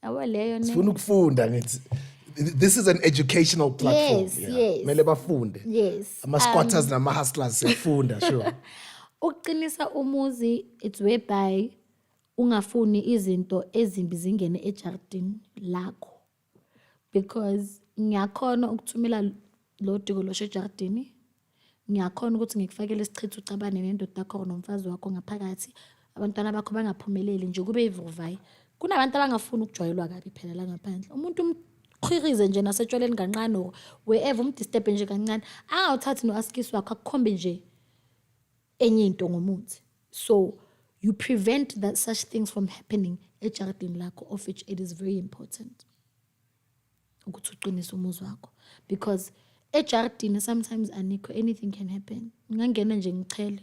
Awaleyo ne. Sifuna ukufunda ngithi this is an educational platform. Yes. Mele bafunde. Yes. Ama-squatters nama-hustlers siyafunda sure. Uqinisa umuzi it's whereby ungafuni izinto ezimbi zingene ejardini lakho. Because ngiyakhona ukuthumela lo Tokoloshe ejardini. Ngiyakhona ukuthi ngikufakele isichitho ucabane nendoda yakho nomfazi wakho ngaphakathi. Abantwana bakho bangaphumeleli nje kube ivuvayi. Kunabantu abangafuni ukujwayelwa kabi phela la ngaphandle. Umuntu umkhirize nje nasetshweleni kancane wherever umdisturb nje kancane. Angawuthathi noaskisi wakho akukhombe nje enye into ngomuthi. So you prevent that such things from happening ejardini lakho, of which it is very important. Ukuthi uqinise umuzi wakho because ejardini sometimes anikho anything can happen. Ngangena nje ngichele.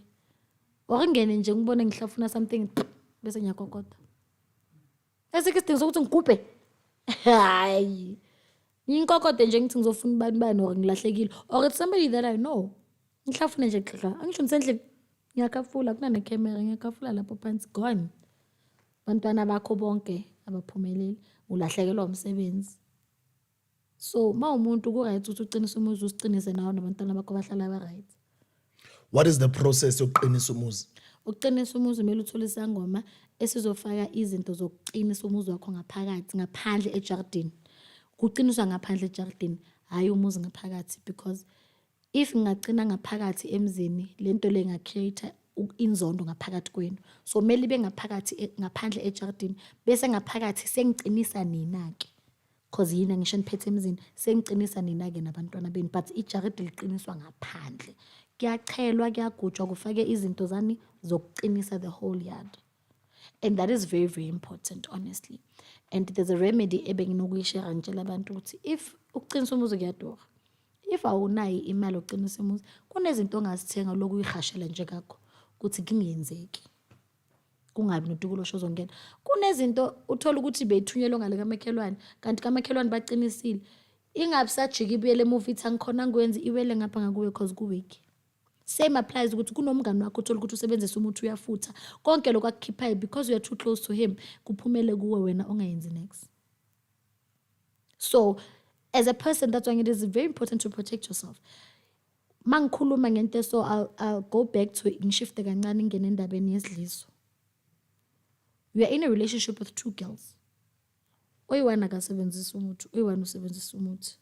Ngene nje ngibone ngihlafuna something bese ngiyakokota. Esike isidingo sokuthi ngigubhe. Hayi. Ngikokode nje ngithi ngizofuna bani or ngilahlekile or it's somebody that I know. Ngihlafuna nje xha. Angisho nisendlini. Ngiyakafula kunane camera ngiyakafula lapho phansi gone. Bantwana bakho bonke abaphumeleli ulahlekelwa umsebenzi. So umuntu ku right ukuthi uqinise umuzi usiqinise nawo nabantwana bakho bahlala ba right. What is the process yokuqinisa umuzi? Ukuqinisa umuzi kumele uthole isangoma esizofaka izinto zokuqinisa umuzi wakho ngaphakathi ngaphandle ejardini. Kuqiniswa ngaphandle ejardini hayi umuzi ngaphakathi because if ngaqina ngaphakathi emzini lento le ngacreate inzondo ngaphakathi kwenu. So kumele ibe ngaphakathi ngaphandle ejardini bese ngaphakathi sengiqinisa nina ke. Because yina ngisho niphethe emzini sengiqinisa nina ke nabantwana beni but ijaridi liqiniswa ngaphandle. Kuyachelwa kuyagujwa kufake izinto zani zokuqinisa the whole yard. And that is very, very important, honestly. And there's a remedy ebenginokuyishare ngitshela abantu ukuthi if uqinisa umuzi kuyadura. If awunayi imali uqinisa umuzi, kunezinto ongazithenga lokhu uyihashela nje kakho ukuthi kingenzeki. Kungabi noTokoloshe ozongena. Kunezinto uthola ukuthi bethunyelwa ngale kamakhelwane, kanti kamakhelwane baqinisile. ingabusajika ibuyele emuva ithi angikhona ngikwenza iwele ngapha ngakuwe cause kuweak. Same applies ukuthi kunomngani wakho uthola ukuthi usebenzisa umuthi uyafutha konke lokho akukhiphayo because you are too close to him kuphumele kuwe wena ongayenzi next. So as a person, that's why it is very important to protect yourself. Mangikhuluma ngento so I'll go back to ngishift kancane ngene endabeni yesidliso. We are in a relationship with two girls. Oyiwana akasebenzisa umuthi, oyiwana usebenzisa umuthi.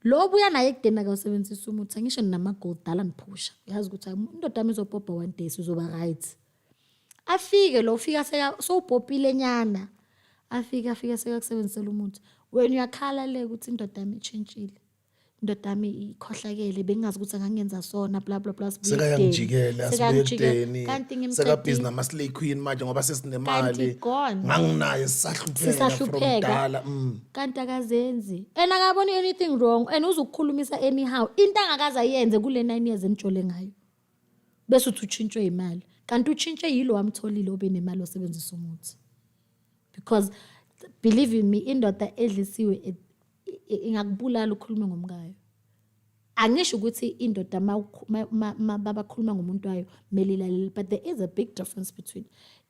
Lo buya naye kudena akasebenzisa umuthi, angisho nama-goal dala niphusha. Uyazi ukuthi indoda yami izopopha one day sizoba right. Afike lo ufika so upopile nyana. Afika sekakusebenzisela umuthi. When uyakhala le ukuthi indoda yami itshintshile. Indoda yami ikhohlakele bengazi ukuthi angangenza sona bla bla bla sekayangijikela asibekudeni kanti sekabhizi nama-slay queen manje ngoba sesinemali nganginaye sisahlupheka from dala kanti akazenzi and akaboni anything wrong and uzukukhulumisa anyhow into angakaze ayenze kule 9 years enitshole ngayo bese uthi utshintshwe imali kanti utshintshwe yilo wamtholile obe nemali osebenzisa umuthi because believe in me indoda edlisiwe ingakubulala ukhulume ngomkayo. Angisho ukuthi indoda babakhuluma ngomuntu wayo melilaleli but there is a big difference between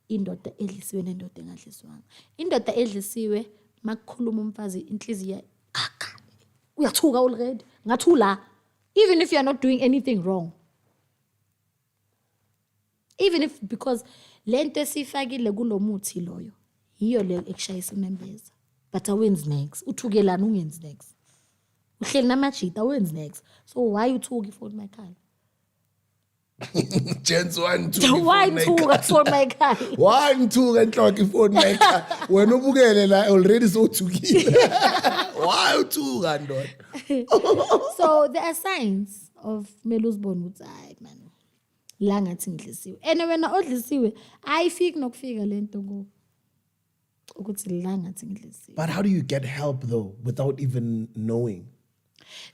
indoda edlisiwe nendoda engadliswanga. Indoda edlisiwe makukhuluma umfazi inhliziyo uyathuka already ngathula even if you are not doing anything wrong. Even if because lento esifakile kulomuthi loyo yiyo le ekushayisa unembeza. But awenzi next. Uthukelana ungenzi next. Uhleli namajita awenzi next. So why uthuka ifoni makhaya? Gents 1 2 why uthuka ifoni makhaya? Why uthuka enhloko ifoni makhaya? Wena ubukele la already so thukile. Why uthuka ndoda? So there are signs of meluzibona ukuthi hayi man. La ngathi ngidlisiwe. And wena odlisiwe ayifiki nokufika lento ku But how do you get help though without even knowing?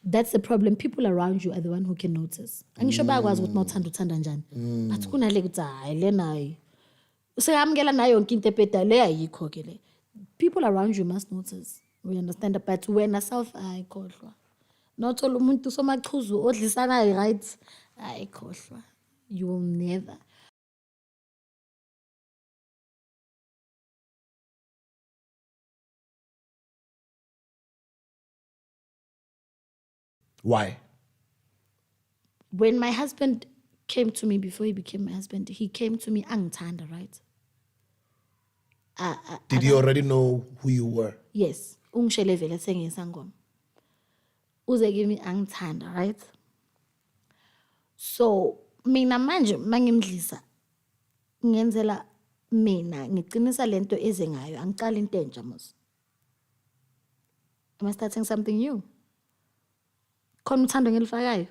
That's the problem. People around you are the one who can notice. Angisho bayakwazi ukuthi mawuthanda njani. But kunale kuthi hayi lena hayi. Usekamukela nayo yonke into epeda le ayikho ke le. People around you must notice. We understand but wena self ayikhohlwa. Not all umuntu somachuzu odlisana right ayikhohlwa. You will never. Why? When my husband came to me, before he became my husband, he came to me angithanda, right? Did he already know who you were? Yes. Ungishele vele sengisangoma. Uze kimi angithanda, right? So, mina manje mangimdlisa ngenzela mina ngiqinisa lento eze ngayo, angiqala into entsha mos. Am I starting something new? Khona uthando ngilifakayo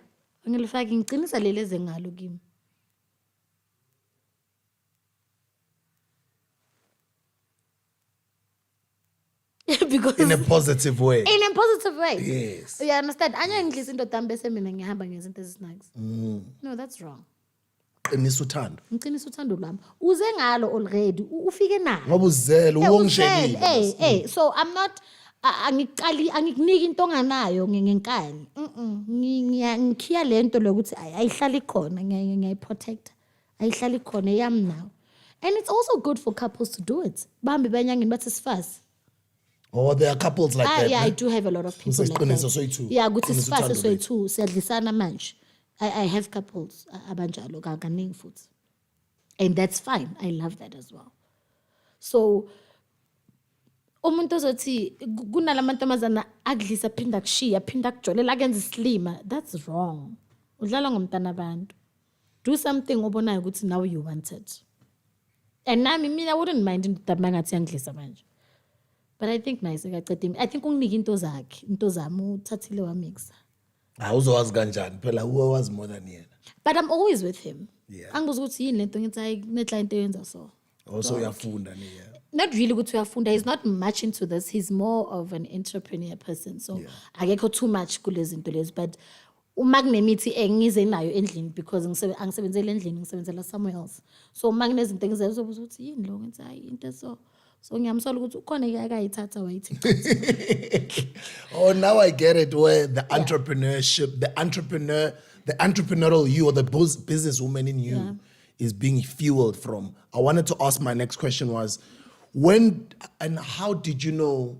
ngilifaki ngiqinisa leli eze ngalo kimi because in a positive way. In a positive way. Yes. You understand? Anya ngidlisa into dami bese mina ngihamba ngezinto ezisinakes. No, that's wrong. Qinisa uthando. Ngiqinisa uthando lami. Uze ngalo already. Ufike na. Ngoba uzele uwongishekile. So I'm not angikuniki into onganayo ngenkani. Ngikhiya lento lokuthi ayihlali khona ngiyayiprotect. Ayihlali khona yami now. And it's also good for couples to do it. Bahambe banyangeni bathi sifasi. Oh, there are couples like that. Yeah, I do have a lot of people like that. Yeah, ukuthi sifase soyithu siyadlisana manje. I have couples abanjalo kaningi futhi. And that's fine. I love that as well. So umuntu ozothi kunalamantombazana akudlisa phinda kushiya phinda kujolela akenza islima, that's wrong. Udlala ngomntana abantu. Do something obonayo ukuthi now you want it. And mina I wouldn't mind into mangathi yangidlisa manje. But I think nice ngaqeda. I think unginike into zakhe, into zami uthathile wamixa. Awuzowazi kanjani phela uwazi more than yena. But I'm always with him. Yeah. Angibuza ukuthi yini lento ngithi hayi neclient eyenza so. Also uyafunda ni yeah. Not really good to afunda. He's not much into this. He's more of an entrepreneur person. So I get too much kule zinto lezi, but uma kunemithi engize nayo endlini because angisebenzele endlini ngisebenzela somewhere else. So uma kunezinto engizenza uzobuza ukuthi yini lo ngithi hayi into so ngiyamsola ukuthi ukhona akayithatha wayithi. Oh, now I get it, where the entrepreneurship, the entrepreneurial you, or the businesswoman in you is being fueled from. I wanted to ask, my next question was, when and how did you know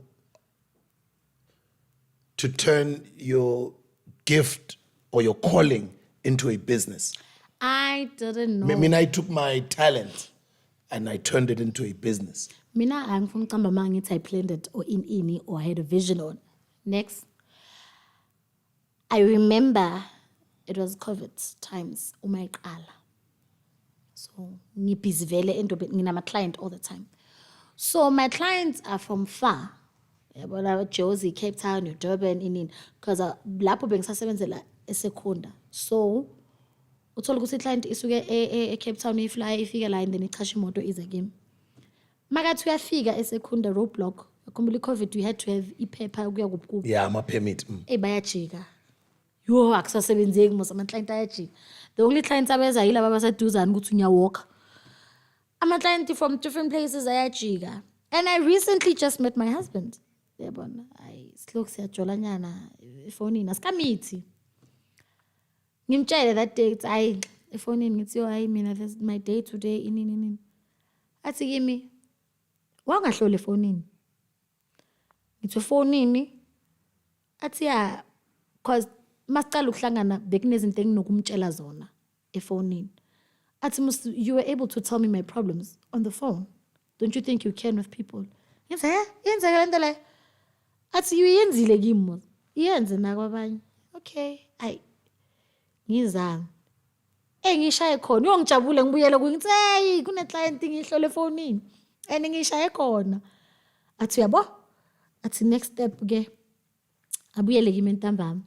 to turn your gift or your calling into a business? I didn't know. I mean, I took my talent and I turned it into a business. Mina angifuna ukuqamba mangithi I planned it or in or I had a vision on. Next. I remember it was COVID times umayiqala. So ngibhizi vele endobeni nginama client all the time. So my clients are from far. Yabona Josie, Cape Town, Durban, inini because lapho bengisasebenzela eSekunda. So uthola ukuthi client isuke eCape Town ifly ifika la and then ichasha imoto ize kimi. Makathi uyafika eSekunda roadblock. Akhumbula iCovid we had to have iphepha ukuya kubukubu. Yeah, my permit. Bayajika. Yo akusasebenzeki mos ama client ayajika. The only clients abeza yilaba abaseduzana ukuthi unyawalk. Ama client from different places ayajika. And I recently just met my husband. Yabona, ay sihloko siyajolanyana efonini asikamithi. Ngimtshele that day ay efonini ngithi yo hayi mina this my day today inini. Athi kimi wangahlola efonini. Ngithi efonini athi ya cause masicala ukuhlangana bekunezinto enginokumtshela zona efonini. Athi you were able to tell me my problems on the phone. Don't you think you can with people? Ngithi yenzeka lento le. Athi uyenzile kimi. Iyenze nakwabanye. Okay, ay ngizanga. Ngishaye khona uyongijabule ngibuyele kungithi hey kune client ngihlole efonini. And ngishaye khona. Athi uyabo? Athi next step ke abuyele kimi entambama.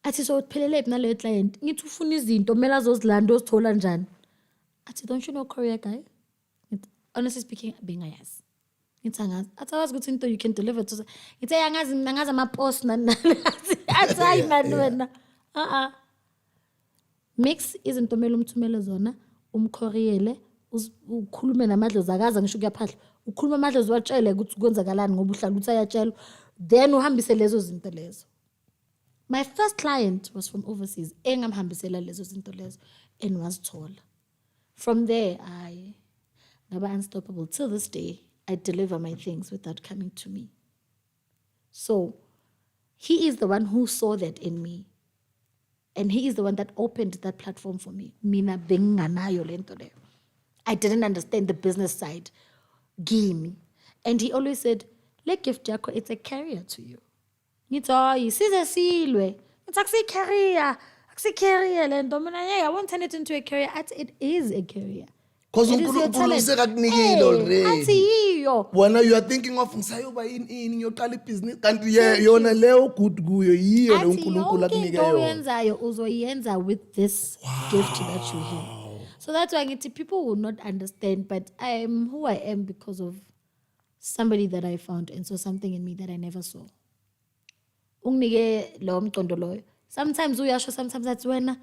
Athi so uphelele phi nale client? Ngithi ufuna izinto kumele azozilanda ozithola njani? Athi don't you know Korea guy? Honestly speaking bengayazi. Ngithi angazi. Athi awazi ukuthi into you can deliver to. Ngithi angazi mina ngazi ama post nani. Athi hayi nani wena. Mix izinto kumele umthumele zona umkhoriyele ukhulume namadlozi akaza ngisho kuyaphahla ukhuluma amadlozi watshele ukuthi kwenzakalani ngoba uhlala ukuthi ayatshela then uhambise lezo zinto lezo. My first client was from overseas engamhambisela lezo zinto lezo and wazithola. From there I ngaba unstoppable till this day. I deliver my things without coming to me. So he is the one who saw that in me. And he is the one that opened that platform for me. Mina benganayo lento le. I didn't understand the business side. Gimme. And he always said, le gift yakho, it's a career to you. Ngithi hayi size silwe. Ngithi akusi career lento mina I won't turn it into a career. It is a career. Because uNkulunkulu sekakunikile already. Athi iyo. Wena you are thinking of ngisayoba in yoqala business kanti yona leyo good kuyo yiyo le uNkulunkulu akunika yona. Oyenzayo uzoyenza with this gift that you have. So that's why people will not understand, but I am who I am because of somebody that I found and saw something in me that I never saw. Unginike lo mcondo loyo. Sometimes uyasho sometimes that's wena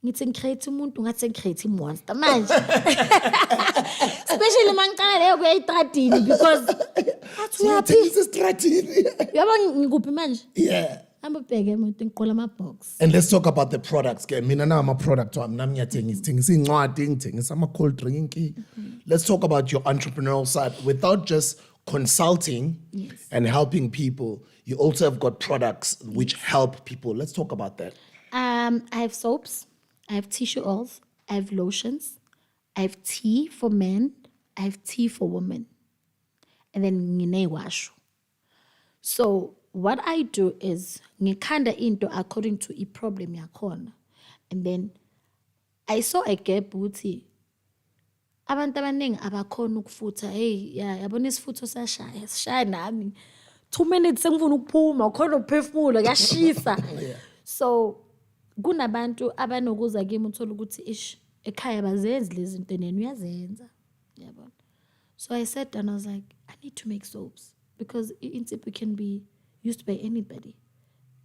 ngithi ngicreate umuntu ngathi ngicreate monster manje. Especially mangicala leyo kuyayitradini because athi uyapi isitratini. Yabo ngikuphi manje? Yeah. Ambabheke umuntu ngiqola ama box. And let's talk about the products. Ke mina na ama product wami nami ngiyathengisa incwadi ngithengisa ama cold drink. Let's talk about your entrepreneurial side without just consulting and helping people. You also have got products which help people. Let's talk about that. I have soaps, I have tissue oils, I have lotions, I have tea for men, I have tea for women, and then ngine washu. So what I do is ngikhanda into according to a problem yakhona, and then I saw a gap ukuthi abantu abaningi abakhona ukufutha. Hey yabona isifutho sashaya nami 2 minutes engifuna ukuphuma ukhona ukuphefumula kuyashisa. So kunabantu abanokuza kimi uthola ukuthi ish ekhaya bazenzi lezi zinto nene uyazenza yabona. So I sat down, I was like I need to make soaps because insipho can be used by anybody.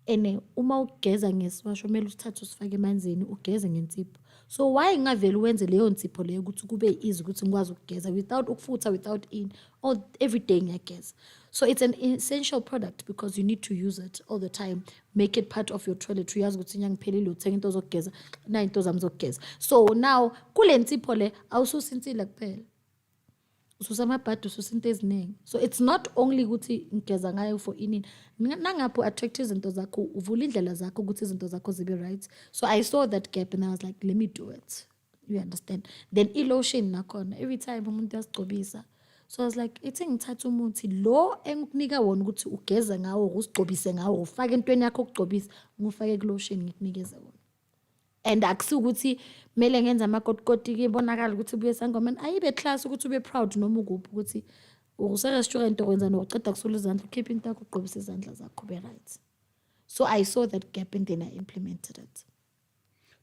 ene uma ugeza ngesiwasho kumele uthathe usifake emanzini ugeze ngensipho. So why ngavele wenze leyo nsipho leyo ukuthi kube easy ukuthi ngikwazi ukugeza without ukufutha, without in, all every day ngiyageza. So it's an essential product because you need to use it all the time. Make it part of your toiletry. Uyazi ukuthi nyangiphelile uthenga into zokugeza na into zami zokugeza. So now kule nsipho le awususa insila kuphela. Ususa amabhadi ususa into eziningi. So it's not only ukuthi ngigeza ngayo for inini. Nangapho attract izinto zakho, uvula indlela zakho ukuthi izinto zakho zibe right. So I saw that gap and I was like, let me do it. You understand? Then i-lotion nakhona every time umuntu yasigcobisa. So I was like, ithi ngithatha umuthi lo engikunika wona ukuthi ugeze ngawo, usigcobise ngawo, ufake entweni yakho ukugcobisa, ngufake ku-lotion ngikunikeze wona. And akusukuthi mele ngenza amakotikoti ibonakala ukuthi buye sangomeni ayibe class ukuthi ube proud noma ukuphi ukuthi use-restaurant okwenza noqeda kusula izandla ukhiphe into yakho ugqobise izandla zakho be right. So I saw that gap and then I implemented it.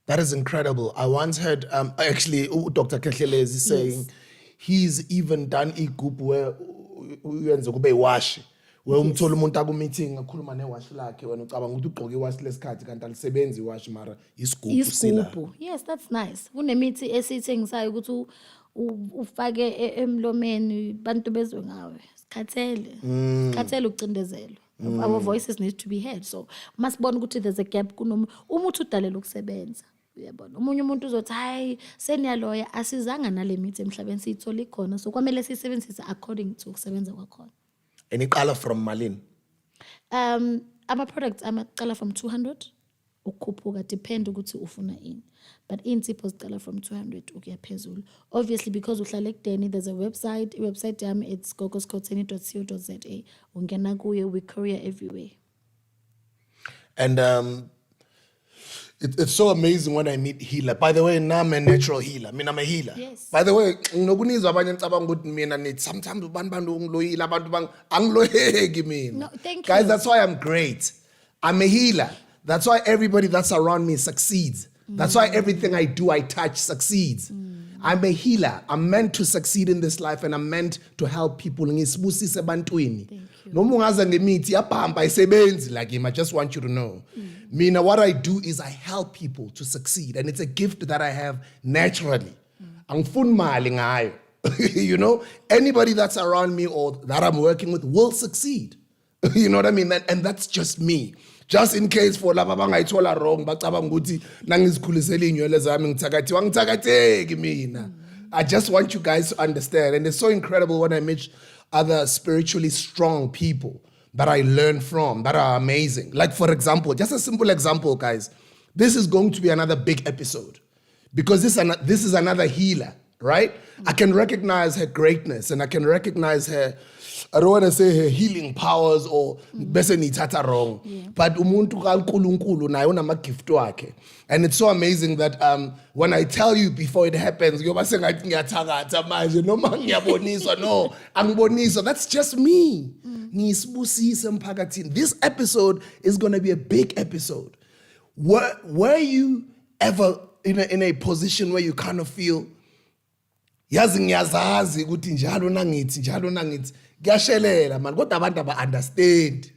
That is incredible. I once heard, actually, Dr. Kehlele is saying he's even done a group where uyenza kube iwashi. Where umthola umuntu aku-meeting akhuluma newash lakhe wena ucabanga ukuthi ugqoke iwash lesikhathi kanti alisebenzi iwash mara isigubhu sila. Yes, that's nice. Kunemithi esithengisayo ukuthi ufake emlomeni bantu bezwe ngawe. Sikhathele ukucindezelo. Our voices need to be heard. So masibona ukuthi there's a gap kunomuntu umuthi udalela ukusebenza. Uyabona umunye umuntu uzothi hayi seniyaloya asizanga nale mithi emhlabeni siyithola ikhona so kwamele siyisebenzise according to ukusebenza kwakhona. Any color from Malin? Our products amaqala from 200 ukukhuphuka depend ukuthi ufuna ini. But insipho ziqala from 200 ukuya phezulu. Obviously because uhlala ekudeni there's a website. I-website yami it's gogoskhotheni.co.za. Ungena kuyo, we courier everywhere. And it's so amazing when I meet healer. By the way, I'm a natural healer. I mean, I'm a healer. Yes. By the way, nokunizwa abanye ngicabanga ukuthi mina need sometimes abantu ungiloyila abantu angiloyeki mina. No, thank Guys, you. that's why I'm great. I'm a healer. That's why everybody that's around me succeeds. That's why everything I do, I touch succeeds. I'm a healer. I'm meant to succeed in this life and I'm meant to help people. Ngisibusise ebantwini. Noma ungaze ngemithi yabhamba ayisebenzi like him. I just want you to know. Mina, what I do is I help people to succeed and it's a gift that I have naturally. Angifuni mali ngayo. You know, anybody that's around me or that I'm working with will succeed. You know what I mean? And that's just me. Just in case for laba bangayithola wrong bacabanga ukuthi nangizikhulisela inywele zami ngithakatheki mina. I just want you guys to understand and it's so incredible when I meet other spiritually strong people that I learn from that are amazing. Like for example, just a simple example guys. This is going to be another big episode because this is another healer, right? I can recognize her greatness and I can recognize her I don't want to say her healing powers or bese nithatha wrong. But umuntu kaNkulunkulu naye unama gift wakhe. And it's so amazing that when I tell you before it happens, yoba sengathi ngiyathakatha manje noma ngiyaboniswa no, angiboniswa. That's just me. Ngisibusise emphakathini. This episode is going to be a big episode. Were you ever in a position where you kind of feel yazi ngiyazazi ukuthi njalo nangithi kuyashelela man kodwa abantu aba understand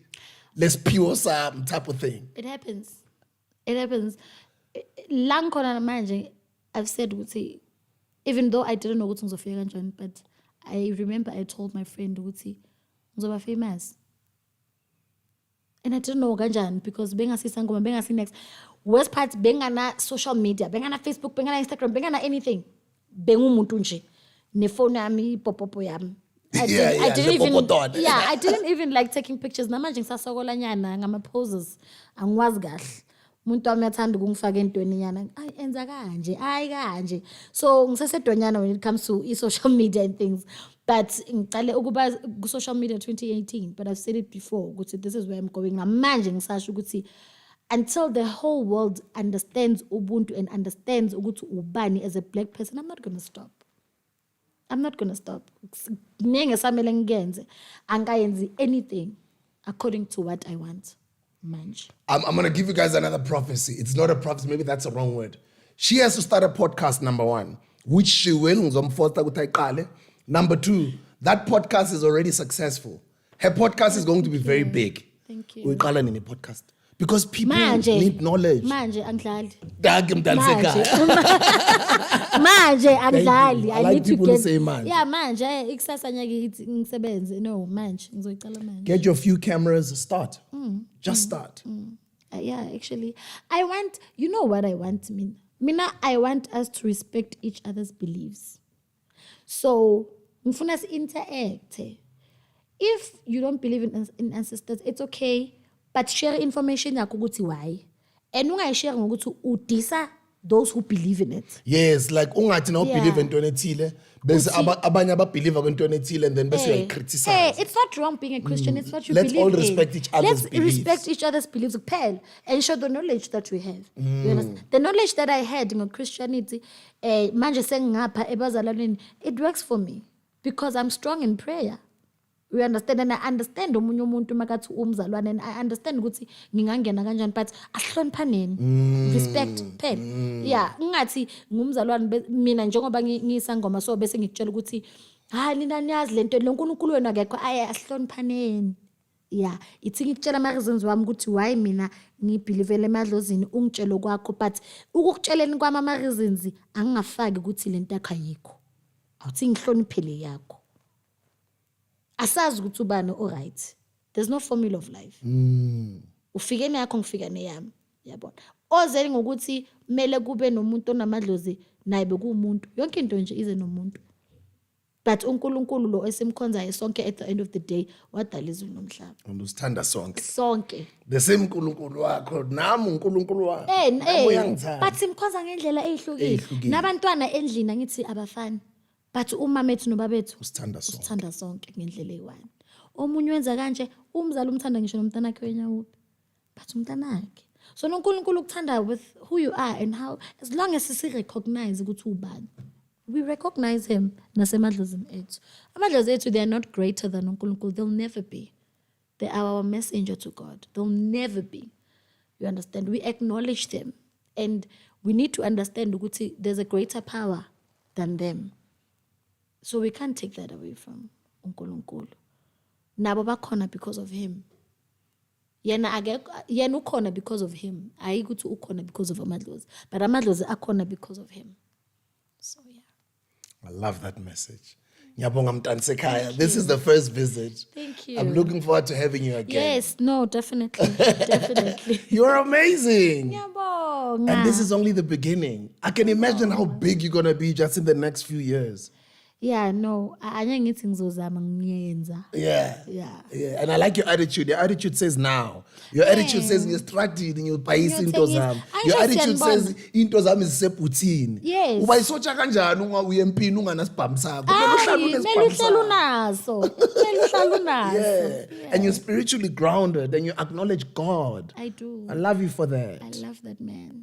lesiphiwo sami type of thing. It happens. La ngikhona manje I've said ukuthi even though I didn't know ukuthi ngizofika kanjani but I remember I told my friend ukuthi ngizoba famous. And I didn't know kanjani because bengasisangoma bengasinext worst part bengana social media bengana Facebook bengana Instagram bengana anything bengumuntu nje nefone yami ipopopo yami. I didn't even like taking pictures. Namanje ngisasokola nyana ngama poses. Angwazi kahle. Umuntu wami uyathanda ukungifaka entweni nyana. Ay enza kanje. So ngisasedonyana when it comes to social media and things. But ngicale ukuba ku social media 2018, but I've said it before ukuthi this is where I'm going. Namanje ngisasho ukuthi until the whole world understands ubuntu and understands ukuthi ubani as a black person, I'm not going to stop. Ngingesamele ngiyenze angayenzi anything according to what I want. Manje. I'm going to give you guys another prophecy. It's not a prophecy, maybe that's the wrong word. She has to start a podcast, number one, which she will. Number two, that podcast is already successful. Her podcast is going to be very big. Thank you. We call it in a podcast. Because people Manje. need knowledge. Manje angidlali. Dagi mntansekhaya. Manje angidlali. I like need people to who get. say manje. Yeah, manje ikusasa ngiyakithi ngisebenze. No, manje ngizoyicala manje. Get your few cameras, start. Just start. Yeah, actually, I want, you know what I want, Mina, I want us to respect each other's beliefs. So, ngifuna interact. If you don't believe in ancestors, it's okay, but share information yakho ukuthi why. And ungayishare ngokuthi udisa those who believe in it. Yes, like ungathi no Yeah. believe into ethile, bese abanye ababelieve into ethile and then bese uyayicriticize. Hey, it's not wrong being a Christian. It's what you Let's believe in. all respect each other's Let's beliefs. respect each other's beliefs. Kuphela, and show the knowledge that we have. You understand? The knowledge that I had in Christianity, manje sengingapha ebazalwaneni, it works for me because I'm strong in prayer. We understand, and I understand omunye umuntu makathi umzalwane, and I understand ukuthi ngingangena kanjani, but asihloniphaneni. Respect phela. Yeah, ngathi ngumzalwane mina njengoba ngiyisangoma so bese ngikutshela ukuthi nina niyazi lento lo uNkulunkulu wena akekho asihloniphaneni. Yeah, ithi ngikutshela ama reasons wami ukuthi why mina ngibelievele emadlozini ungitshela kwakho, but ukukutsheleni kwami ama reasons angingafaki ukuthi lento yakho ayikho. Awuthi ngihloniphele yakho. Asazi ukuthi ubani alright. There's no formula of life. Ufike neyakho ngifika neyami. Yabona. Ozeli ngokuthi kumele kube nomuntu onamadlozi naye bekuumuntu. Yonke into nje ize nomuntu. But uNkulunkulu lo esimkhonzayo sonke at the end of the day wadala izulu nomhlaba. Usithanda sonke. Sonke. The same uNkulunkulu wakho nami uNkulunkulu wakho. But simkhonza ngendlela ezihlukile. Nabantwana endlini ngithi abafani. But umama ethu nobaba ethu usithanda sonke ngendlela eyiwani. Omunye wenza kanje umzali umthanda ngisho nomntana wakhe wenyawubi. But umntana wakhe. So noNkulunkulu ukuthanda with who you are and how, as long as we recognize ukuthi ubani. We recognize him nasemadlozini ethu. Amadlozi ethu, they are not greater than uNkulunkulu. They'll never be. They are our messenger to God. They'll never be. You understand? We acknowledge them. And we need to understand ukuthi there's a greater power than them. So we can't take that away from uNkulunkulu. Nabo bakhona because of him. Yena ukhona because of him. Ayi ukuthi ukhona because of amadlozi. But amadlozi akhona because of him. So yeah. I love that message. Ngiyabonga mntansekhaya. This is the first visit. Thank you. I'm looking forward to having you again. Yes, no, definitely. Definitely. You're amazing. Ngiyabonga. And this is only the beginning. I can imagine how big you're going to be just in the next few years. Yeah, no. Anye ngithi ngizozama ngiyenza. Yeah. Yeah. And I like your attitude. Your attitude says now. Your attitude says ngistrategy ngiyobhayisa into zami. Your attitude says into zami zisebhuthini. Yes. Ubayisotsha kanjani uma uye empini unganasibhamu sakho? Yeah. And you're spiritually grounded and you acknowledge God. I do. I love you for that. I love that man.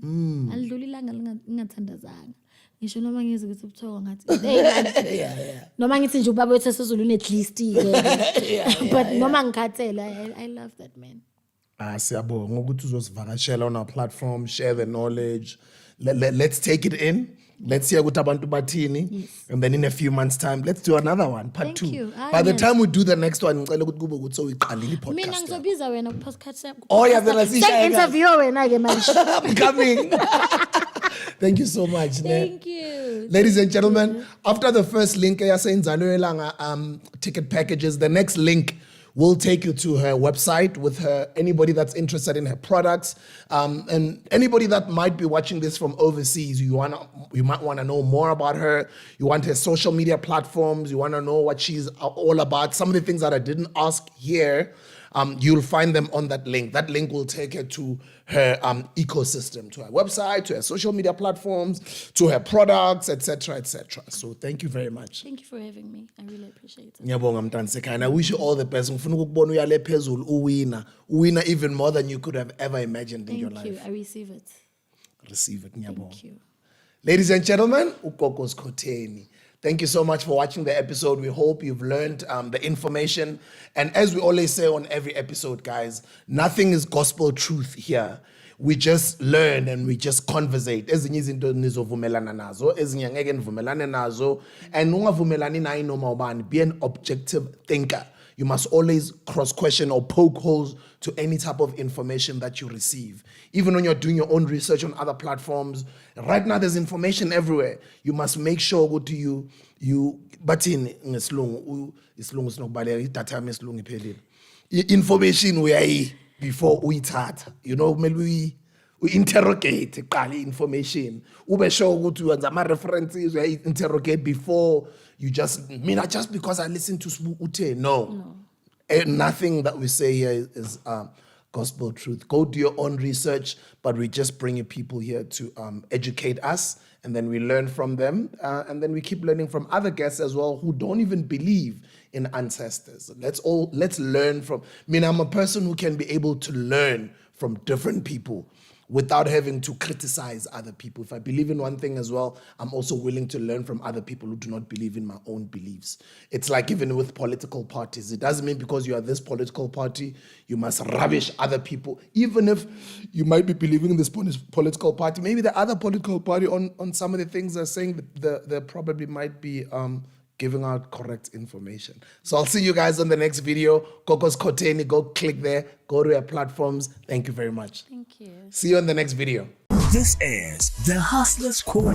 Alidlulilanga ngingathandazanga. Ngisho noma ngizi ukuthi ubuthoka ngathi noma ngithi nje ubaba wethu esizulu at least but noma ngikhathela, I love that man. Siyabonga ukuthi uzosivakashela on our platform, share the knowledge. Let's take it in. Let's hear what abantu bathini. Yes. And then in a few months time, let's do another one, part Thank 2. you. By the time we do the next one, ngicela ukuthi kube ukuthi soyiqalile podcast. Mina ngizobiza wena ku-podcast. Oh yeah, then I interview wena ke manje. I'm coming. Thank you so much. Thank you. Ladies and gentlemen, after the first link, ticket packages, the next link will take you to her website with her, anybody that's interested in her products, and anybody that might be watching this from overseas, you might want to know more about her. You want her social media platforms. You want to know what she's all about. Some of the things that I didn't ask here, you'll find them on that link. That link will take her to her ecosystem, to her website, to her social media platforms, to her products, etc., etc. So thank you very much. Thank you for having me. I really appreciate it. Ngiyabonga mntansekhaya, and I wish you all the best. Ngifuna ukubona uyale phezulu uwina even more than you could have ever imagined in your life. Thank you. I receive it. Receive it. Ngiyabonga. Thank you. Ladies and gentlemen, Gogo Skhotheni. Thank you so much for watching the episode. We hope you've learned the information. And as we always say on every episode, guys, nothing is gospel truth here. We just learn and we just conversate. Ezinye izinto nizovumelana nazo, ezinye angeke nivumelane nazo. And ungavumelani nayo noma ubani, be an objective thinker. You must always cross-question or poke holes to any type of information that you receive. Even when you're doing your own research on other platforms, right now there's information everywhere. You must make sure go to you but in isilungu sinokubhaleka idatha yami isilungu iphelile. Information uyayi before uyithatha. You know, maybe we interrogate information. Ube sure ukuthi uyenza ama references, we interrogate before you just because I listen to Ute. No. Nothing that we say here is gospel truth. Go do your own research, but we just bring you people here to educate us, and then we learn from them, and then we keep learning from other guests as well who don't even believe in ancestors. Let's learn from. I'm a person who can be able to learn from different people without having to criticize other people. If I believe in one thing as well, I'm also willing to learn from other people who do not believe in my own beliefs. It's like even with political parties. It doesn't mean because you are this political party, you must rubbish other people. Even if you might be believing in this political party, maybe the other political party on some of the things they're saying, they probably might be giving out correct information. So I'll see you guys on the next video. Gogo Skhotheni, go click there, go to our platforms. Thank you very much. Thank you. See you on the next video. This is the Hustler's Corner.